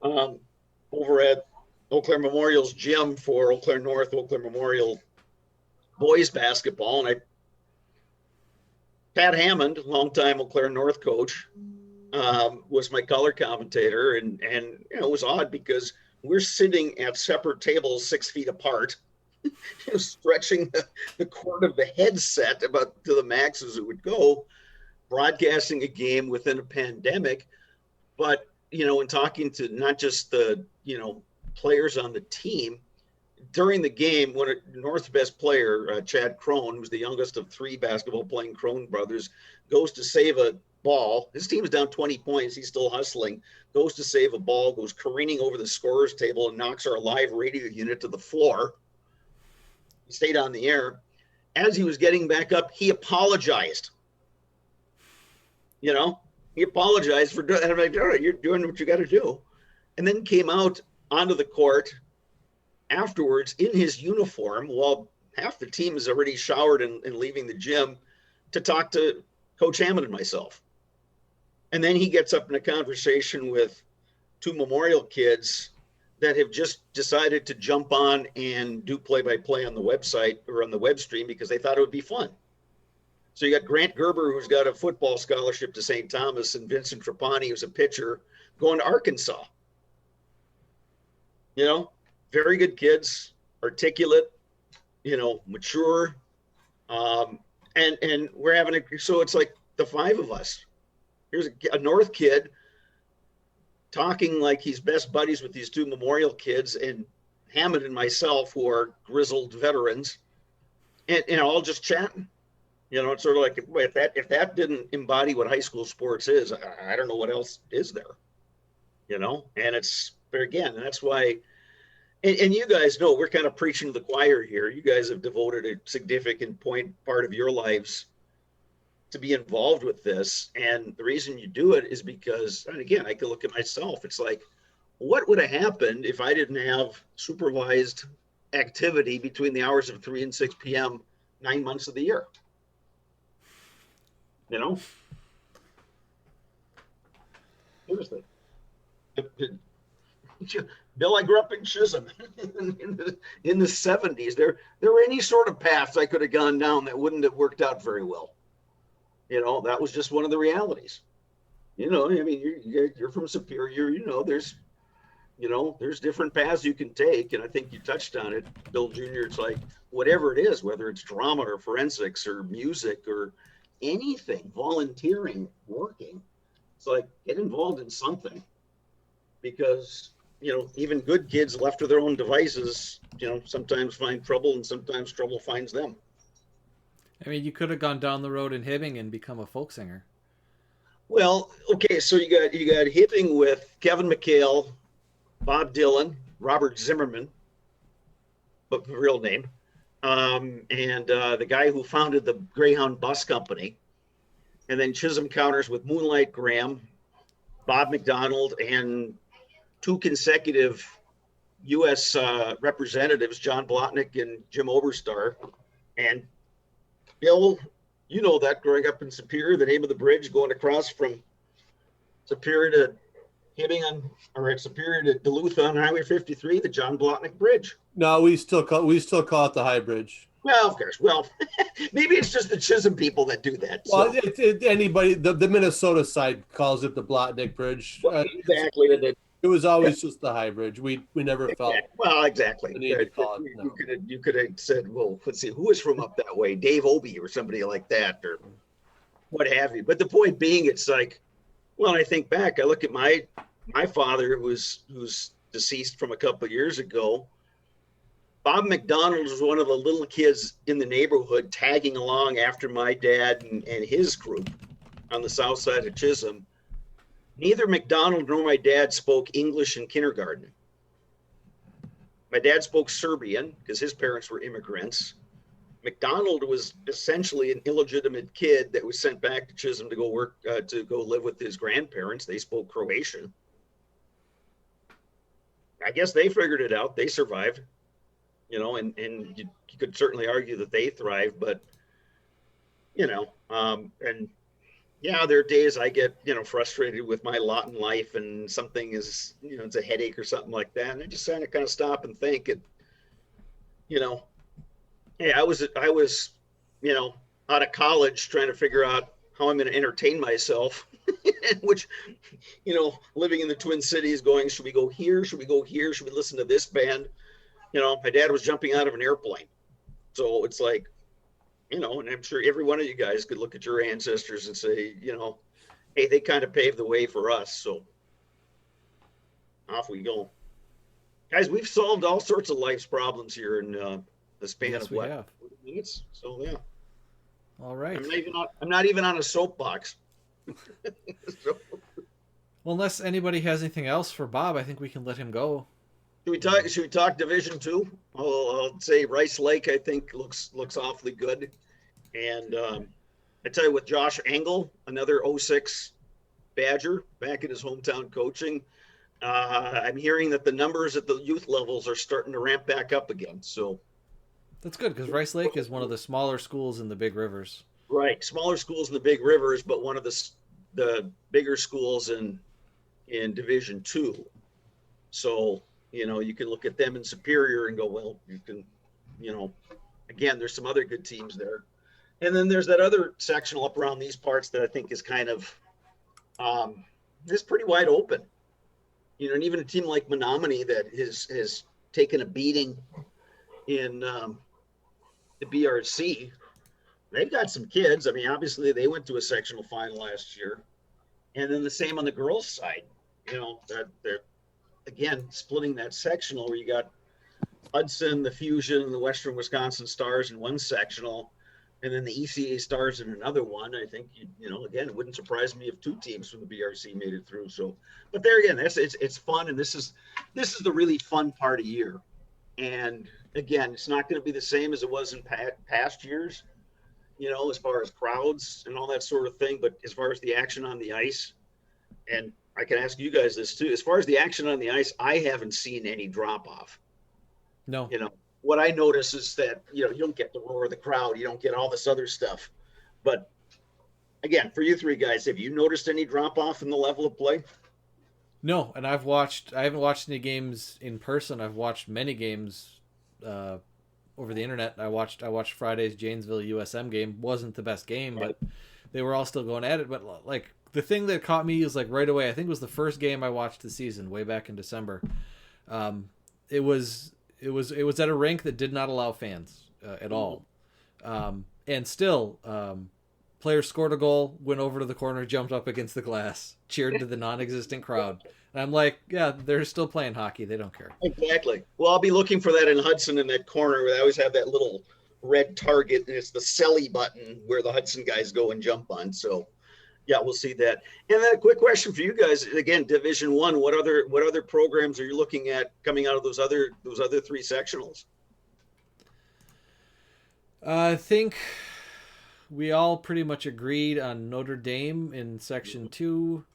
over at Eau Claire Memorial's gym for Eau Claire North, Eau Claire Memorial boys basketball, and I Pat Hammond, longtime Eau Claire North coach, was my color commentator, and you know, it was odd because we're sitting at separate tables 6 feet apart, stretching the cord of the headset about to the max as it would go, broadcasting a game within a pandemic. But you know, in talking to not just the players on the team during the game, when North's best player, Chad Crone, who's the youngest of 3 basketball playing Crone brothers, goes to save a ball. His team's down 20 points. He's still hustling, goes to save a ball, goes careening over the scorer's table and knocks our live radio unit to the floor. He stayed on the air. As he was getting back up, he apologized. He apologized for doing it. I'm like, all right, you're doing what you got to do. And then came out onto the court afterwards in his uniform while half the team is already showered and leaving the gym to talk to Coach Hammond and myself. And then he gets up in a conversation with 2 Memorial kids that have just decided to jump on and do play-by-play on the website or on the web stream because they thought it would be fun. So you got Grant Gerber, who's got a football scholarship to St. Thomas, and Vincent Trapani, who's a pitcher, going to Arkansas. Very good kids, articulate, mature. And we're having so it's like the 5 of us. Here's a North kid talking like he's best buddies with these 2 Memorial kids, and Hammond and myself, who are grizzled veterans, and all just chatting. It's sort of like, if that didn't embody what high school sports is, I don't know what else is there. And it's, again, that's why, and you guys know we're kind of preaching to the choir here. You guys have devoted a significant part of your lives to be involved with this. And the reason you do it is because, and again, I can look at myself. It's like, what would have happened if I didn't have supervised activity between the hours of 3 and 6 p.m. 9 months of the year? Seriously. Bill, I grew up in Chisholm in the 70s. There were any sort of paths I could have gone down that wouldn't have worked out very well. That was just one of the realities. I mean, you're from Superior, there's different paths you can take. And I think you touched on it, Bill Jr. It's like, whatever it is, whether it's drama or forensics or music or anything, volunteering, working, it's like, get involved in something, because even good kids left to their own devices sometimes find trouble, and sometimes trouble finds them. I mean, you could have gone down the road in Hibbing and become a folk singer. Well, okay, so you got Hibbing with Kevin McHale, Bob Dylan, Robert Zimmerman, but the real name, and the guy who founded the Greyhound Bus Company, and then Chisholm Counters with Moonlight Graham, Bob McDonald, and 2 consecutive U.S. representatives, John Blotnick and Jim Oberstar. And Bill, that growing up in Superior, the name of the bridge going across from Superior to Hibbing Superior to Duluth on Highway 53, the John Blotnick Bridge. No, we still call it the High Bridge. Well, of course. Well, maybe it's just the Chisholm people that do that. Well, anybody, the Minnesota side calls it the Blotnick Bridge. Well, exactly. It was always just the High Bridge. We never felt. Well, exactly. The need to call it, no. You could have said, well, let's see, who is from up that way? Dave Obie or somebody like that, or what have you. But the point being, it's like, well, I think back, I look at my father, who's deceased from a couple of years ago. Bob McDonald was one of the little kids in the neighborhood tagging along after my dad and his group on the south side of Chisholm. Neither McDonald nor my dad spoke English in kindergarten. My dad spoke Serbian because his parents were immigrants. McDonald was essentially an illegitimate kid that was sent back to Chisholm to go work, to go live with his grandparents. They spoke Croatian. I guess they figured it out. They survived. And you could certainly argue that they thrive, but, and yeah, there are days I get, frustrated with my lot in life, and something is, it's a headache or something like that. And I just kind of stop and think, hey, I was, out of college trying to figure out how I'm going to entertain myself, which, living in the Twin Cities going, should we go here? Should we go here? Should we listen to this band? My dad was jumping out of an airplane. So it's like, and I'm sure every one of you guys could look at your ancestors and say, hey, they kind of paved the way for us. So off we go. Guys, we've solved all sorts of life's problems here in the span of what? 40 minutes? So, yeah. All right. I'm not even on a soapbox. So, well, unless anybody has anything else for Bob, I think we can let him go. Should we talk Division II? I'll say Rice Lake, I think, looks awfully good. And I tell you what, Josh Engel, another 06 Badger, back in his hometown coaching. I'm hearing that the numbers at the youth levels are starting to ramp back up again. So that's good, because Rice Lake is one of the smaller schools in the Big Rivers. Right, smaller schools in the Big Rivers, but one of the bigger schools in Division II. So you can look at them in Superior and go, well, you can, again, there's some other good teams there. And then there's that other sectional up around these parts that I think is kind of, is pretty wide open. And even a team like Menominee that has taken a beating in the BRC, they've got some kids. I mean, obviously they went to a sectional final last year. And then the same on the girls' side, that they're, again, splitting that sectional where you got Hudson, the Fusion, and the Western Wisconsin Stars in one sectional, and then the ECA Stars in another one. I think, again, it wouldn't surprise me if 2 teams from the BRC made it through. So, but there again, it's fun, and this is the really fun part of year. And again, it's not going to be the same as it was in past years, as far as crowds and all that sort of thing. But as far as the action on the ice, and I can ask you guys this too, as far as the action on the ice, I haven't seen any drop off. No. What I notice is that, you don't get the roar of the crowd. You don't get all this other stuff. But again, for you 3 guys, have you noticed any drop off in the level of play? No, and I haven't watched any games in person. I've watched many games over the internet. I watched Friday's Janesville USM game. Wasn't the best game, right, but they were all still going at it. But like, the thing that caught me is like right away, I think it was the first game I watched the season way back in December. It was at a rink that did not allow fans at all. And still, players scored a goal, went over to the corner, jumped up against the glass, cheered to the non-existent crowd. And I'm like, yeah, they're still playing hockey. They don't care. Exactly. Well, I'll be looking for that in Hudson in that corner where they always have that little red target, and it's the Selly button where the Hudson guys go and jump on. So, yeah, we'll see that. And then a quick question for you guys. Again, Division I, what other programs are you looking at coming out of those other 3 sectionals? I think we all pretty much agreed on Notre Dame in Section 2,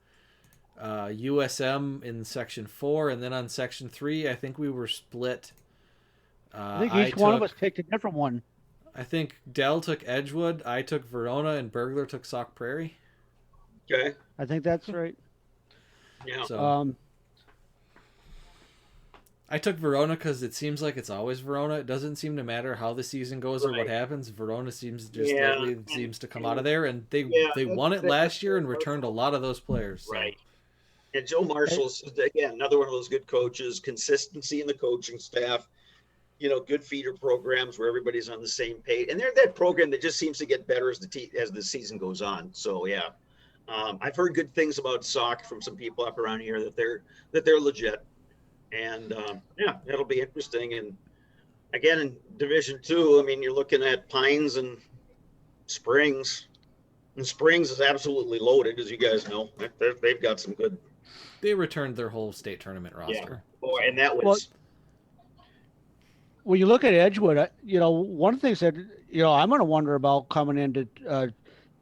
USM in Section 4, and then on Section 3, I think we were split. I think each one of us picked a different one. I think Dell took Edgewood, I took Verona, and Bergler took Sauk Prairie. Okay. I think that's right. Yeah. So, I took Verona because it seems like it's always Verona. It doesn't seem to matter how the season goes or what happens. Verona seems to come out of there, and they won it last year and returned a lot of those players. So. Right. And Joe Marshall's, again, another one of those good coaches, consistency in the coaching staff, good feeder programs where everybody's on the same page. And they're that program that just seems to get better as the season goes on. So, yeah. I've heard good things about Sauk from some people up around here that they're legit. And it'll be interesting. And again, in Division II, I mean, you're looking at Pines and Springs. And Springs is absolutely loaded, as you guys know. They've got some good. They returned their whole state tournament roster. Yeah. Boy, and that was. When you look at Edgewood, one of the things that I'm going to wonder about coming into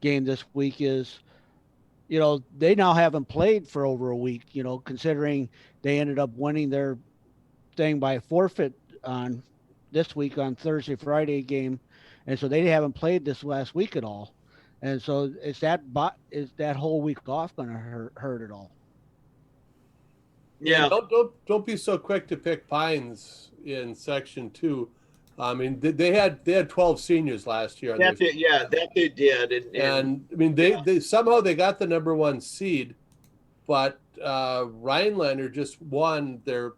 game this week is, they now haven't played for over a week. Considering they ended up winning their thing by forfeit on this week on Thursday, Friday game, and so they haven't played this last week at all. And so is that whole week off going to hurt at all? Yeah. Don't be so quick to pick Pines in Section 2. I mean, they had 12 seniors last year. That they did. And I mean, they somehow they got the number 1 seed, but Rhinelander just won their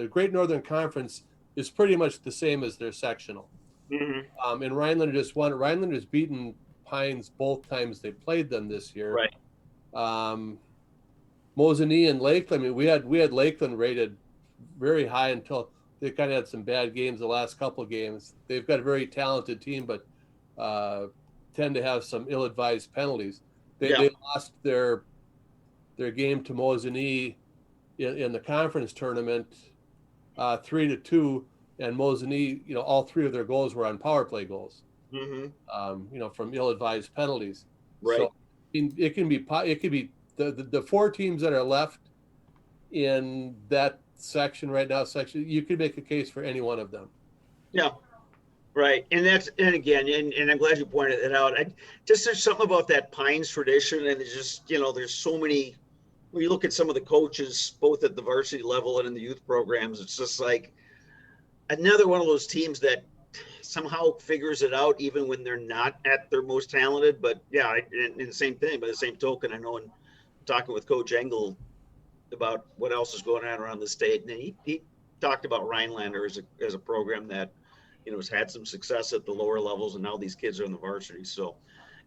Great Northern Conference is pretty much the same as their sectional. Mm-hmm. And Rhinelander just won. Rhinelander's beaten Pines both times they played them this year. Right. Mosinee and Lakeland. I mean, we had Lakeland rated very high until they kind of had some bad games the last couple of games. They've got a very talented team, but tend to have some ill-advised penalties. They lost their game to Mosinee in the conference tournament 3-2, and Mosinee, all 3 of their goals were on power play goals. Mm-hmm. From ill-advised penalties. Right. So it could be the 4 teams that are left in that section right now. You could make a case for any one of them. Yeah. Right. And again, I'm glad you pointed it out. There's something about that Pines tradition, and there's so many. When you look at some of the coaches, both at the varsity level and in the youth programs, it's just like another one of those teams that somehow figures it out even when they're not at their most talented. But yeah, and the same thing. By the same token, I know in talking with Coach Engel about what else is going on around the state, and he talked about Rhinelander as a program that has had some success at the lower levels, and now these kids are in the varsity. So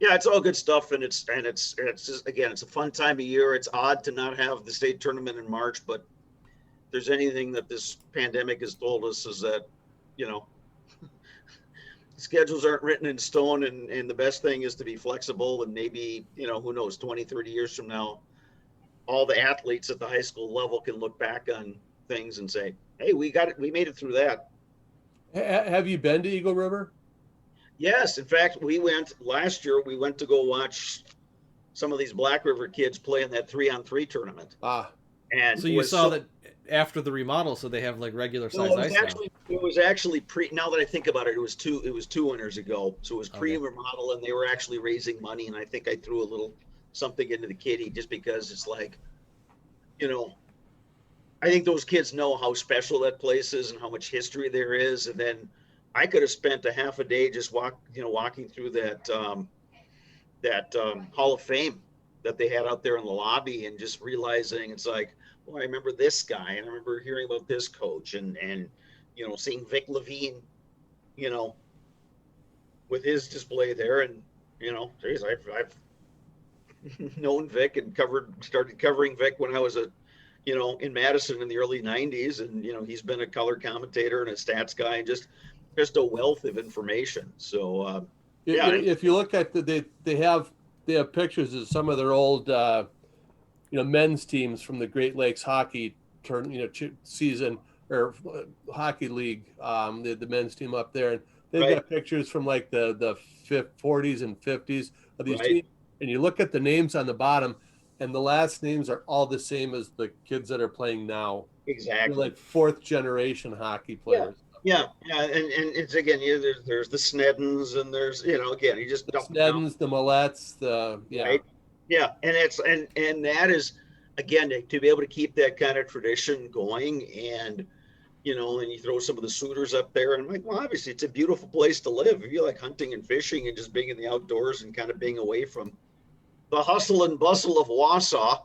yeah, it's all good stuff, and it's just, again, it's a fun time of year. It's odd to not have the state tournament in March, but if there's anything that this pandemic has told us is that schedules aren't written in stone, and the best thing is to be flexible, and maybe who knows, 20, 30 years from now, all the athletes at the high school level can look back on things and say, hey, we got it, we made it through that. Have you been to Eagle River? Yes. In fact, last year we went to go watch some of these Black River kids play in that 3-on-3 tournament. And so you saw that after the remodel, so they have like regular size ice now. It was actually now that I think about it, it was two winters ago. So it was pre-remodel, and they were actually raising money, and I think I threw a little something into the kitty just because it's like, I think those kids know how special that place is and how much history there is. And then I could have spent a half a day just walking through that Hall of Fame that they had out there in the lobby, and just realizing it's like, well, I remember this guy, and I remember hearing about this coach, and seeing Vic Levine, with his display there, and geez, I've known Vic and started covering Vic when I was in Madison in the early 90s, and he's been a color commentator and a stats guy, and just a wealth of information. So if you look at they have pictures of some of their old men's teams from the Great Lakes hockey season or hockey league, the men's team up there, and they've got pictures from like the 40s and 50s of these teams, and you look at the names on the bottom, and the last names are all the same as the kids that are playing now. Exactly. They're like 4th generation hockey players. Yeah, and it's again, there's the Sneddons, and there's again, you just the Sneddons, the Millettes, right? Yeah, and that is, again, to be able to keep that kind of tradition going, and and you throw some of the suitors up there, and like, well, obviously it's a beautiful place to live if you like hunting and fishing and just being in the outdoors and kind of being away from the hustle and bustle of Wausau.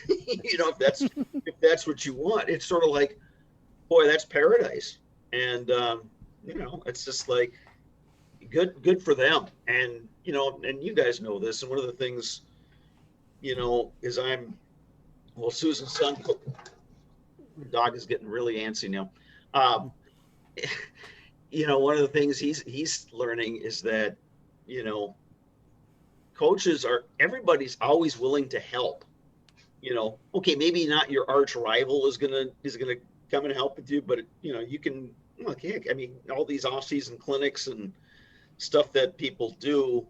if that's what you want, it's sort of like, boy, that's paradise. And it's just like good for them. And and you guys know this, and one of the things is Susan's son, the dog is getting really antsy now. One of the things he's learning is that everybody's always willing to help. Okay, maybe not your arch rival is gonna come and help with you, but you can all these off-season clinics and stuff that people do,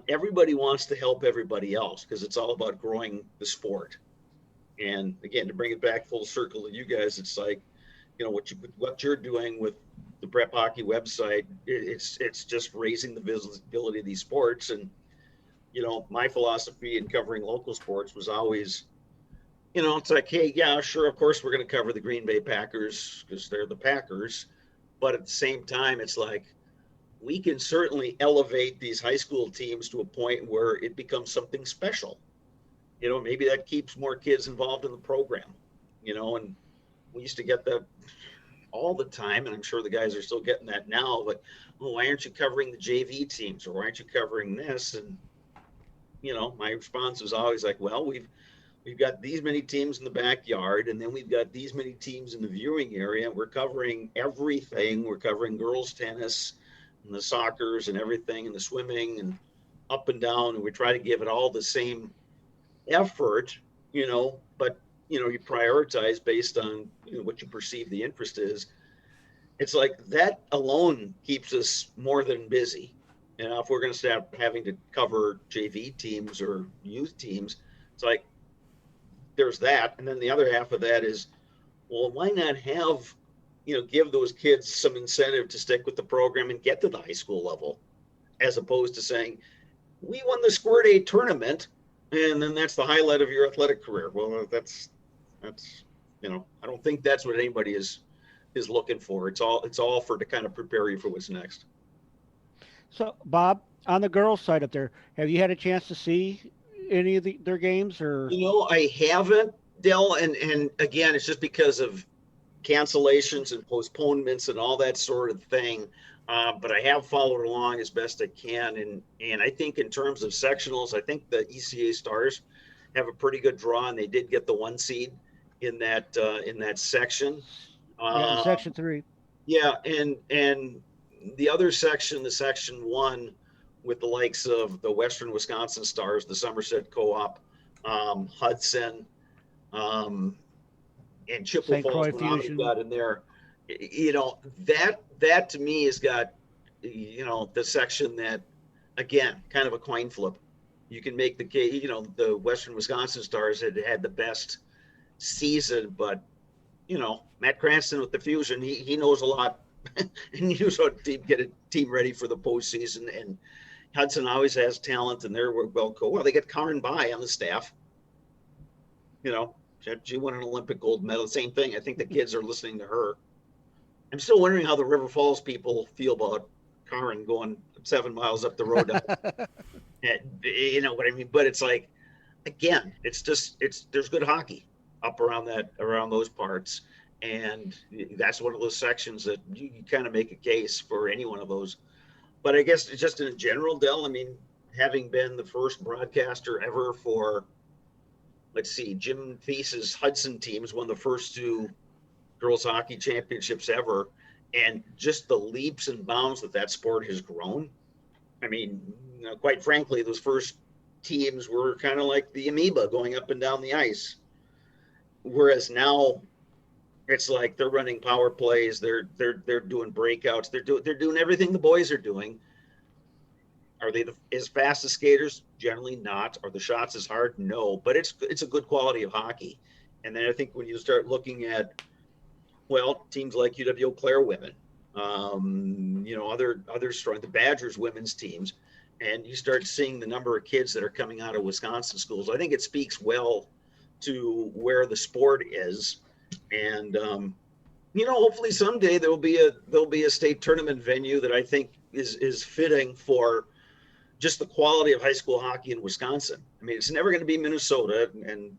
everybody wants to help everybody else because it's all about growing the sport. And again, to bring it back full circle to you guys, it's like what you're doing with the Prep Hockey website, it's just raising the visibility of these sports. And my philosophy in covering local sports was always, it's like, hey, yeah, sure, of course we're going to cover the Green Bay Packers because they're the Packers, But at the same time, it's like, we can certainly elevate these high school teams to a point where it becomes something special. Maybe that keeps more kids involved in the program, and we used to get that all the time, and I'm sure the guys are still getting that now, but, well, why aren't you covering the JV teams, or why aren't you covering this? And, my response was always like, well, we've got these many teams in the backyard, and then we've got these many teams in the viewing area. We're covering everything. We're covering girls tennis and the soccers and everything, and the swimming and up and down. And we try to give it all the same effort, but, you prioritize based on what you perceive the interest is. It's like that alone keeps us more than busy. And if we're going to start having to cover JV teams or youth teams, it's like, there's that. And then the other half of that is, well, why not have, give those kids some incentive to stick with the program and get to the high school level, as opposed to saying, we won the Squirt A tournament, and then that's the highlight of your athletic career. Well, that's, I don't think that's what anybody is looking for. It's all for to kind of prepare you for what's next. So, Bob, on the girls' side up there, have you had a chance to see any of their games? Or I haven't, Dell, and again, it's just because of cancellations and postponements and all that sort of thing. But I have followed along as best I can, and I think in terms of sectionals, I think the ECA Stars have a pretty good draw, and they did get the 1 seed in that section. in Section 3. Yeah, and the other section, the Section 1, with the likes of the Western Wisconsin Stars, the Somerset Co-op, Hudson, and Chippewa St. Croix Falls Fusion. got in there. That to me has got, the section that, again, kind of a coin flip. You can make the case, the Western Wisconsin Stars had the best season, but, Matt Cranston with the Fusion, he knows a lot, and he knows how to get a team ready for the postseason. And Hudson always has talent, and they're well coached. Well, they get Karen Bai on the staff. She won an Olympic gold medal. Same thing. I think the kids are listening to her. I'm still wondering how the River Falls people feel about Karen going 7 miles up the road. You know what I mean? But it's like, again, there's good hockey up around those parts. And that's one of those sections that you kind of make a case for any one of those. But I guess just in general, Dell, I mean, having been the first broadcaster ever for, let's see, Jim Thies's Hudson teams won the first 2 girls hockey championships ever. And just the leaps and bounds that sport has grown. I mean, quite frankly, those first teams were kind of like the amoeba going up and down the ice. Whereas now it's like they're running power plays, they're doing breakouts, they're doing everything the boys are doing. Are they as fast as skaters? Generally not. Are the shots as hard? No. But it's a good quality of hockey. And then I think when you start looking at, well, teams like UW Eau Claire women, other strong, the Badgers women's teams, and you start seeing the number of kids that are coming out of Wisconsin schools, I think it speaks well to where the sport is. And hopefully someday there'll be a state tournament venue that I think is fitting for just the quality of high school hockey in Wisconsin. I mean, it's never going to be Minnesota, and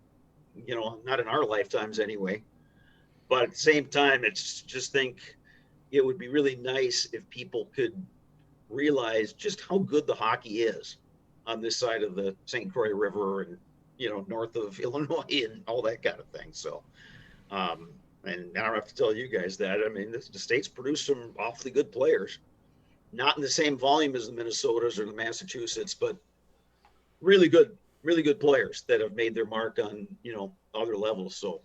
not in our lifetimes anyway. But at the same time, it's just think it would be really nice if people could realize just how good the hockey is on this side of the St. Croix River and, north of Illinois and all that kind of thing. So, and I don't have to tell you guys that. I mean, the state's produced some awfully good players, not in the same volume as the Minnesotas or the Massachusetts, but really good players that have made their mark on, other levels. So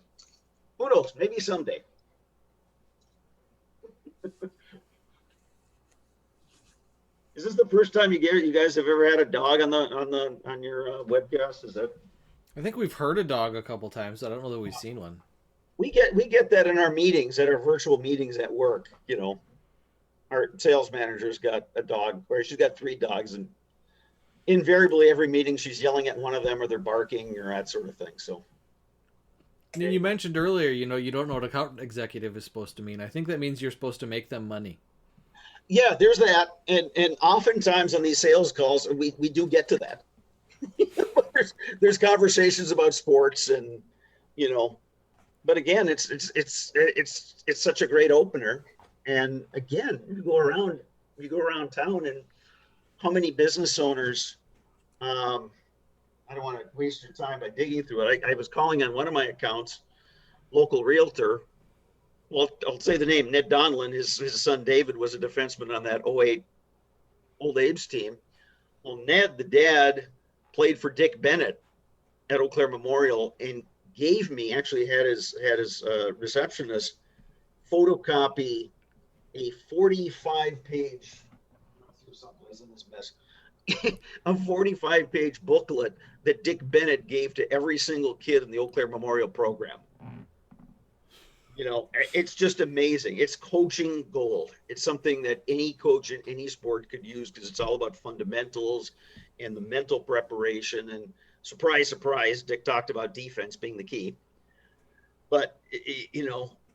who knows? Maybe someday. Is this the first time you guys have ever had a dog on your webcast? Is that? I think we've heard a dog a couple times. I don't know that we've seen one. We get that in our meetings, at our virtual meetings at work. Our sales manager's got a dog, or she's got 3 dogs, and invariably every meeting she's yelling at one of them, or they're barking, or that sort of thing. So You mentioned earlier, you don't know what account executive is supposed to mean. I think that means you're supposed to make them money. Yeah, there's that. And oftentimes on these sales calls, we do get to that. there's conversations about sports and, but again, it's such a great opener. And again, you go around town, and how many business owners, I don't want to waste your time by digging through it. I was calling on one of my accounts, local realtor. Well, I'll say the name, Ned Donlin. His son David was a defenseman on that '08 Old Abe's team. Well, Ned, the dad, played for Dick Bennett at Eau Claire Memorial, and gave me, actually had his receptionist photocopy a 45-page, someplace in this mess, a 45-page booklet that Dick Bennett gave to every single kid in the Eau Claire Memorial program. It's just amazing. It's coaching gold. It's something that any coach in any sport could use, because it's all about fundamentals and the mental preparation. And surprise, surprise, Dick talked about defense being the key. But,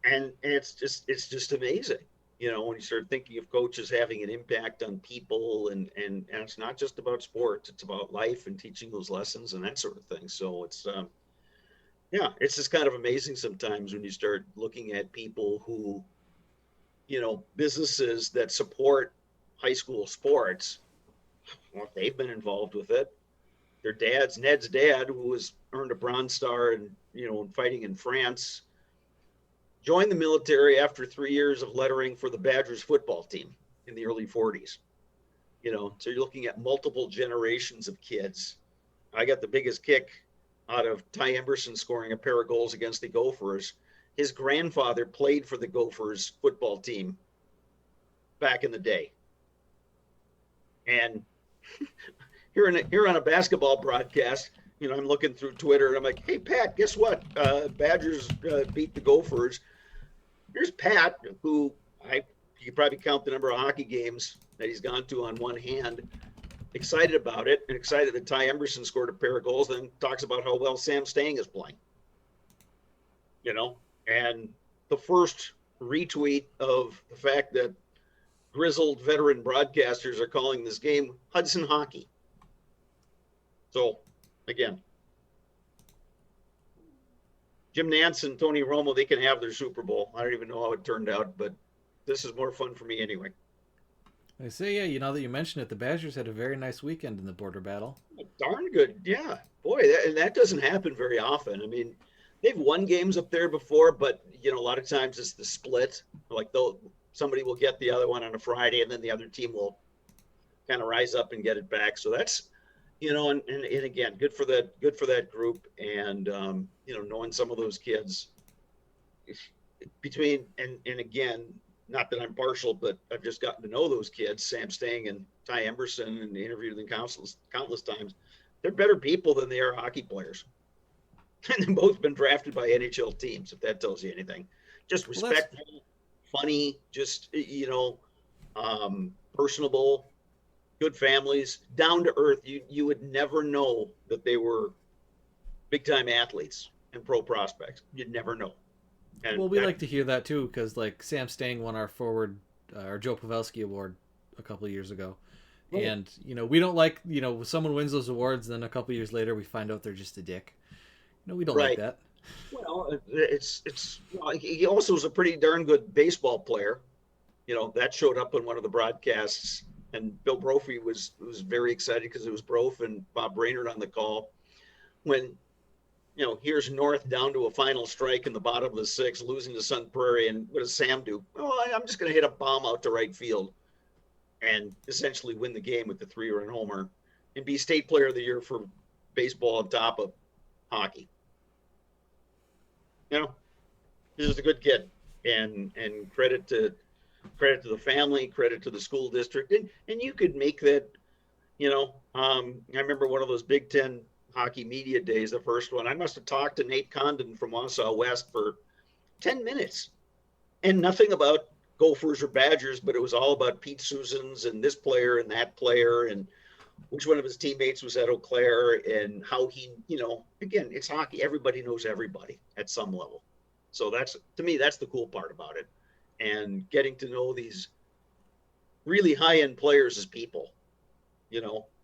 and it's just amazing. When you start thinking of coaches having an impact on people, and it's not just about sports, it's about life and teaching those lessons and that sort of thing. So it's, it's just kind of amazing sometimes when you start looking at people who, businesses that support high school sports, well, they've been involved with it. Their dads, Ned's dad, who was earned a Bronze Star and, fighting in France, joined the military after 3 years of lettering for the Badgers football team in the early 40s. So you're looking at multiple generations of kids. I got the biggest kick out of Ty Emberson scoring a pair of goals against the Gophers. His grandfather played for the Gophers football team back in the day. And here on a basketball broadcast, I'm looking through Twitter and I'm like, hey, Pat, guess what? Badgers beat the Gophers. Here's Pat, who you could probably count the number of hockey games that he's gone to on one hand, excited about it, and excited that Ty Emberson scored a pair of goals, then talks about how well Sam Stang is playing. And the first retweet of the fact that grizzled veteran broadcasters are calling this game Hudson hockey. So, again, Jim Nantz and Tony Romo, they can have their Super Bowl. I don't even know how it turned out, but this is more fun for me anyway. I say, now that you mention it, the Badgers had a very nice weekend in the border battle. Darn good. Yeah. Boy, that doesn't happen very often. I mean, they've won games up there before, but, a lot of times it's the split. Like, somebody will get the other one on a Friday, and then the other team will kind of rise up and get it back. So that's, and again, good for that group. And, knowing some of those kids between, and again, not that I'm partial, but I've just gotten to know those kids, Sam Stang and Ty Emberson, and interviewed them countless times. They're better people than they are hockey players. And they've both been drafted by NHL teams, if that tells you anything. Just respectful, funny, just, personable, good families, down to earth. You would never know that they were big time athletes and pro prospects. You'd never know. And we like to hear that too, because like Sam Stang won our forward, our Joe Pavelski award a couple of years ago. Right. And, we don't like, someone wins those awards, then a couple of years later we find out they're just a dick. We don't like that. Well, he also was a pretty darn good baseball player. That showed up in one of the broadcasts, and Bill Brophy was very excited because it was Brof and Bob Brainerd on the call when, here's North down to a final strike in the bottom of the sixth, losing to Sun Prairie. And what does Sam do? Oh, I'm just going to hit a bomb out to right field and essentially win the game with the 3-run homer and be state player of the year for baseball on top of hockey. He's just a good kid, and credit to the family, credit to the school district. And you could make that, I remember one of those Big Ten hockey media days, the first one, I must have talked to Nate Condon from Wausau West for 10 minutes and nothing about Gophers or Badgers, but it was all about Pete Susans and this player and that player. And which one of his teammates was at Eau Claire, and how he, again, it's hockey. Everybody knows everybody at some level. So to me, that's the cool part about it. And getting to know these really high-end players as people,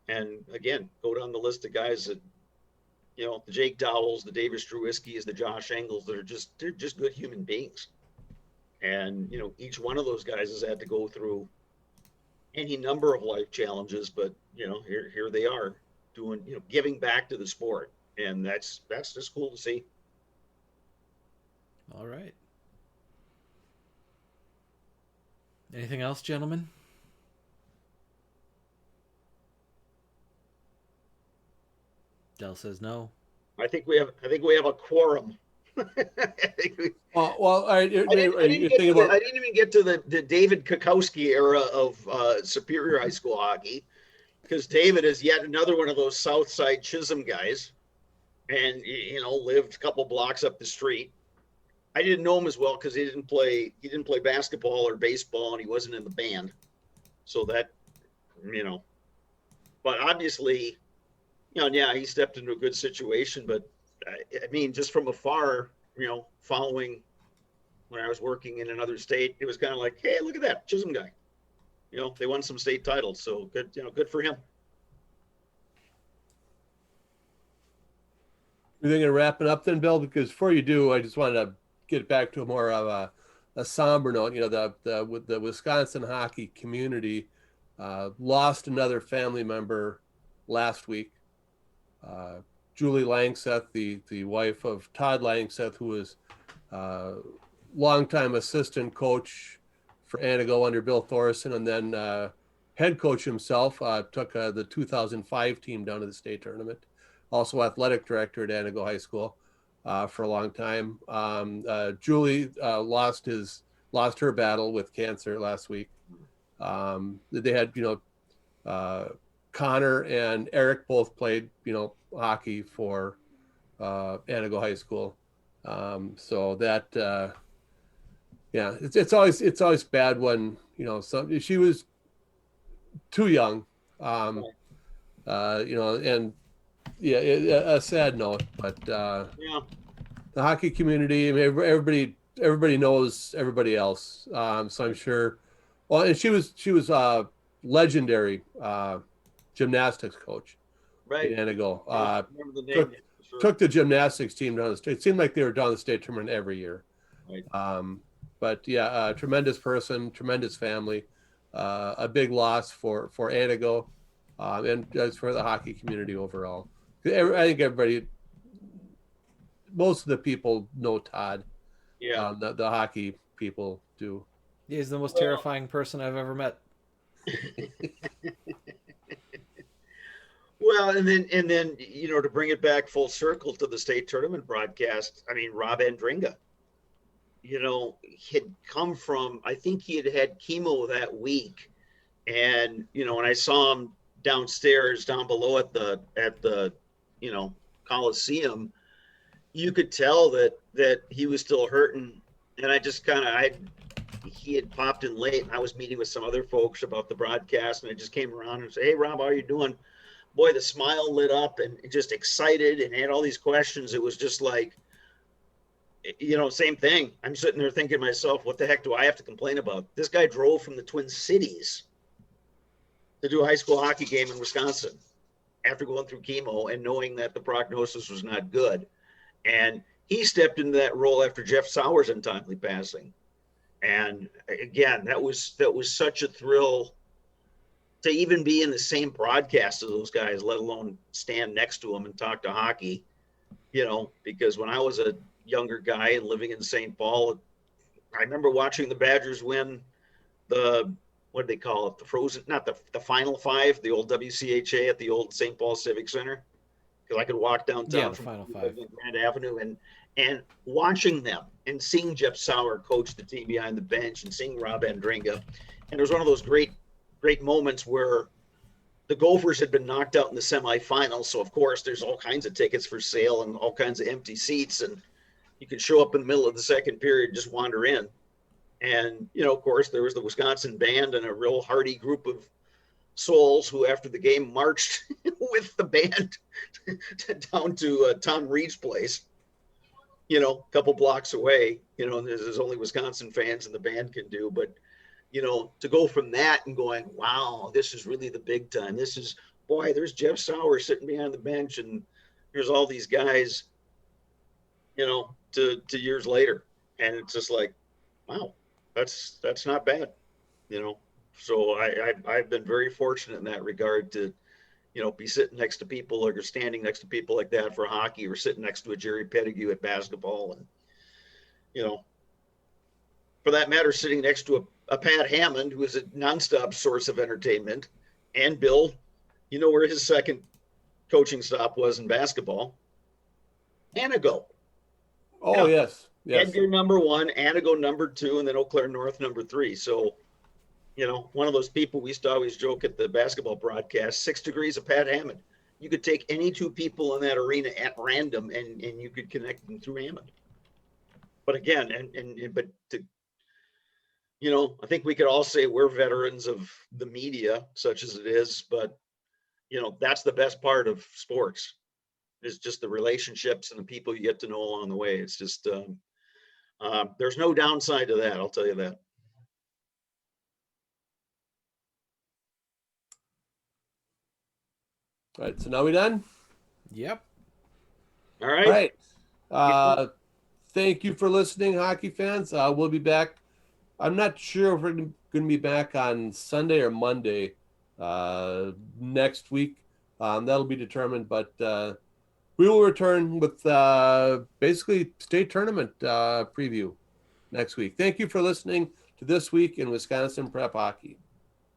and again, go down the list of guys that, the Jake Dowells, the Davis Struiskis, the Josh Engels, they're just good human beings. And, each one of those guys has had to go through any number of life challenges, but, here they are doing, giving back to the sport. And that's just cool to see. All right. Anything else, gentlemen? Dell says no. I think we have a quorum. Well, all right. I didn't even get to the David Kakowski era of Superior High School hockey, because David is yet another one of those South Side Chisholm guys, and lived a couple blocks up the street. I didn't know him as well because he didn't play basketball or baseball, and he wasn't in the band. So that, but obviously, he stepped into a good situation. But I mean, just from afar, following when I was working in another state, it was kind of like, hey, look at that Chisholm guy. They won some state titles, so good. Good for him. We're thinking of wrapping up then, Bill, because before you do, I just wanted to get back to more of a somber note. The Wisconsin hockey community lost another family member last week. Julie Langseth, the wife of Todd Langseth, who was longtime assistant coach for Anago under Bill Thorson, and then head coach himself, took the 2005 team down to the state tournament. Also athletic director at Anago High School for a long time. Julie lost her battle with cancer last week. They had, Connor and Eric both played, hockey for Anago High School. So that, it's always bad when, she was too young, and a sad note, but the hockey community, I mean, everybody knows everybody else. So I'm sure, well, and she was legendary gymnastics coach. Right. In Anago. Remember the name. Took the gymnastics team down the state. It seemed like they were down the state tournament every year. Right. But tremendous person, tremendous family, a big loss for Anago, and as for the hockey community overall. I think most of the people know Todd. Yeah. The hockey people do. He's the most terrifying person I've ever met. Well, and then to bring it back full circle to the state tournament broadcast, I mean, Rob Andringa, had come from, I think he had chemo that week, and when I saw him downstairs, down below at the Coliseum, you could tell that he was still hurting, and I just he had popped in late, and I was meeting with some other folks about the broadcast, and I just came around and said, "Hey, Rob, how are you doing?" Boy, the smile lit up and just excited and had all these questions. It was just like, same thing. I'm sitting there thinking to myself, what the heck do I have to complain about? This guy drove from the Twin Cities to do a high school hockey game in Wisconsin after going through chemo and knowing that the prognosis was not good. And he stepped into that role after Jeff Sauer's untimely passing. And again, that was such a thrill to even be in the same broadcast as those guys, let alone stand next to them and talk to hockey, because when I was a younger guy and living in St. Paul, I remember watching the Badgers win what do they call it? The Frozen, not the Final Five, the old WCHA at the old St. Paul Civic Center. Because I could walk downtown from Final Five. Grand Avenue and watching them and seeing Jeff Sauer coach the team behind the bench and seeing Rob Andringa. And it was one of those great moments where the Gophers had been knocked out in the semifinals. So of course there's all kinds of tickets for sale and all kinds of empty seats. And you could show up in the middle of the second period, just wander in. And, of course there was the Wisconsin band and a real hearty group of souls who, after the game, marched with the band down to Tom Reed's place, a couple blocks away. There's only Wisconsin fans and the band can do, but to go from that and going, wow, this is really the big time. This is, boy, there's Jeff Sauer sitting behind the bench, and here's all these guys, to years later. And it's just like, wow, that's not bad, So I've been very fortunate in that regard to, be sitting next to people or standing next to people like that for hockey, or sitting next to a Jerry Pettigrew at basketball. And, for that matter, sitting next to a Pat Hammond, who is a nonstop source of entertainment. And Bill, where his second coaching stop was in basketball? Anago. Oh, yes. Edgar number 1, Anago number 2, and then Eau Claire North number 3. So, one of those people, we used to always joke at the basketball broadcast, 6 degrees of Pat Hammond. You could take any two people in that arena at random and you could connect them through Hammond. But again, I think we could all say we're veterans of the media, such as it is, but, that's the best part of sports, is just the relationships and the people you get to know along the way. It's just, there's no downside to that. I'll tell you that. All right. So now we done? Yep. All right. All right. Thank you for listening, hockey fans. We'll be back. I'm not sure if we're going to be back on Sunday or Monday next week. That'll be determined, but we will return with basically state tournament preview next week. Thank you for listening to This Week in Wisconsin Prep Hockey.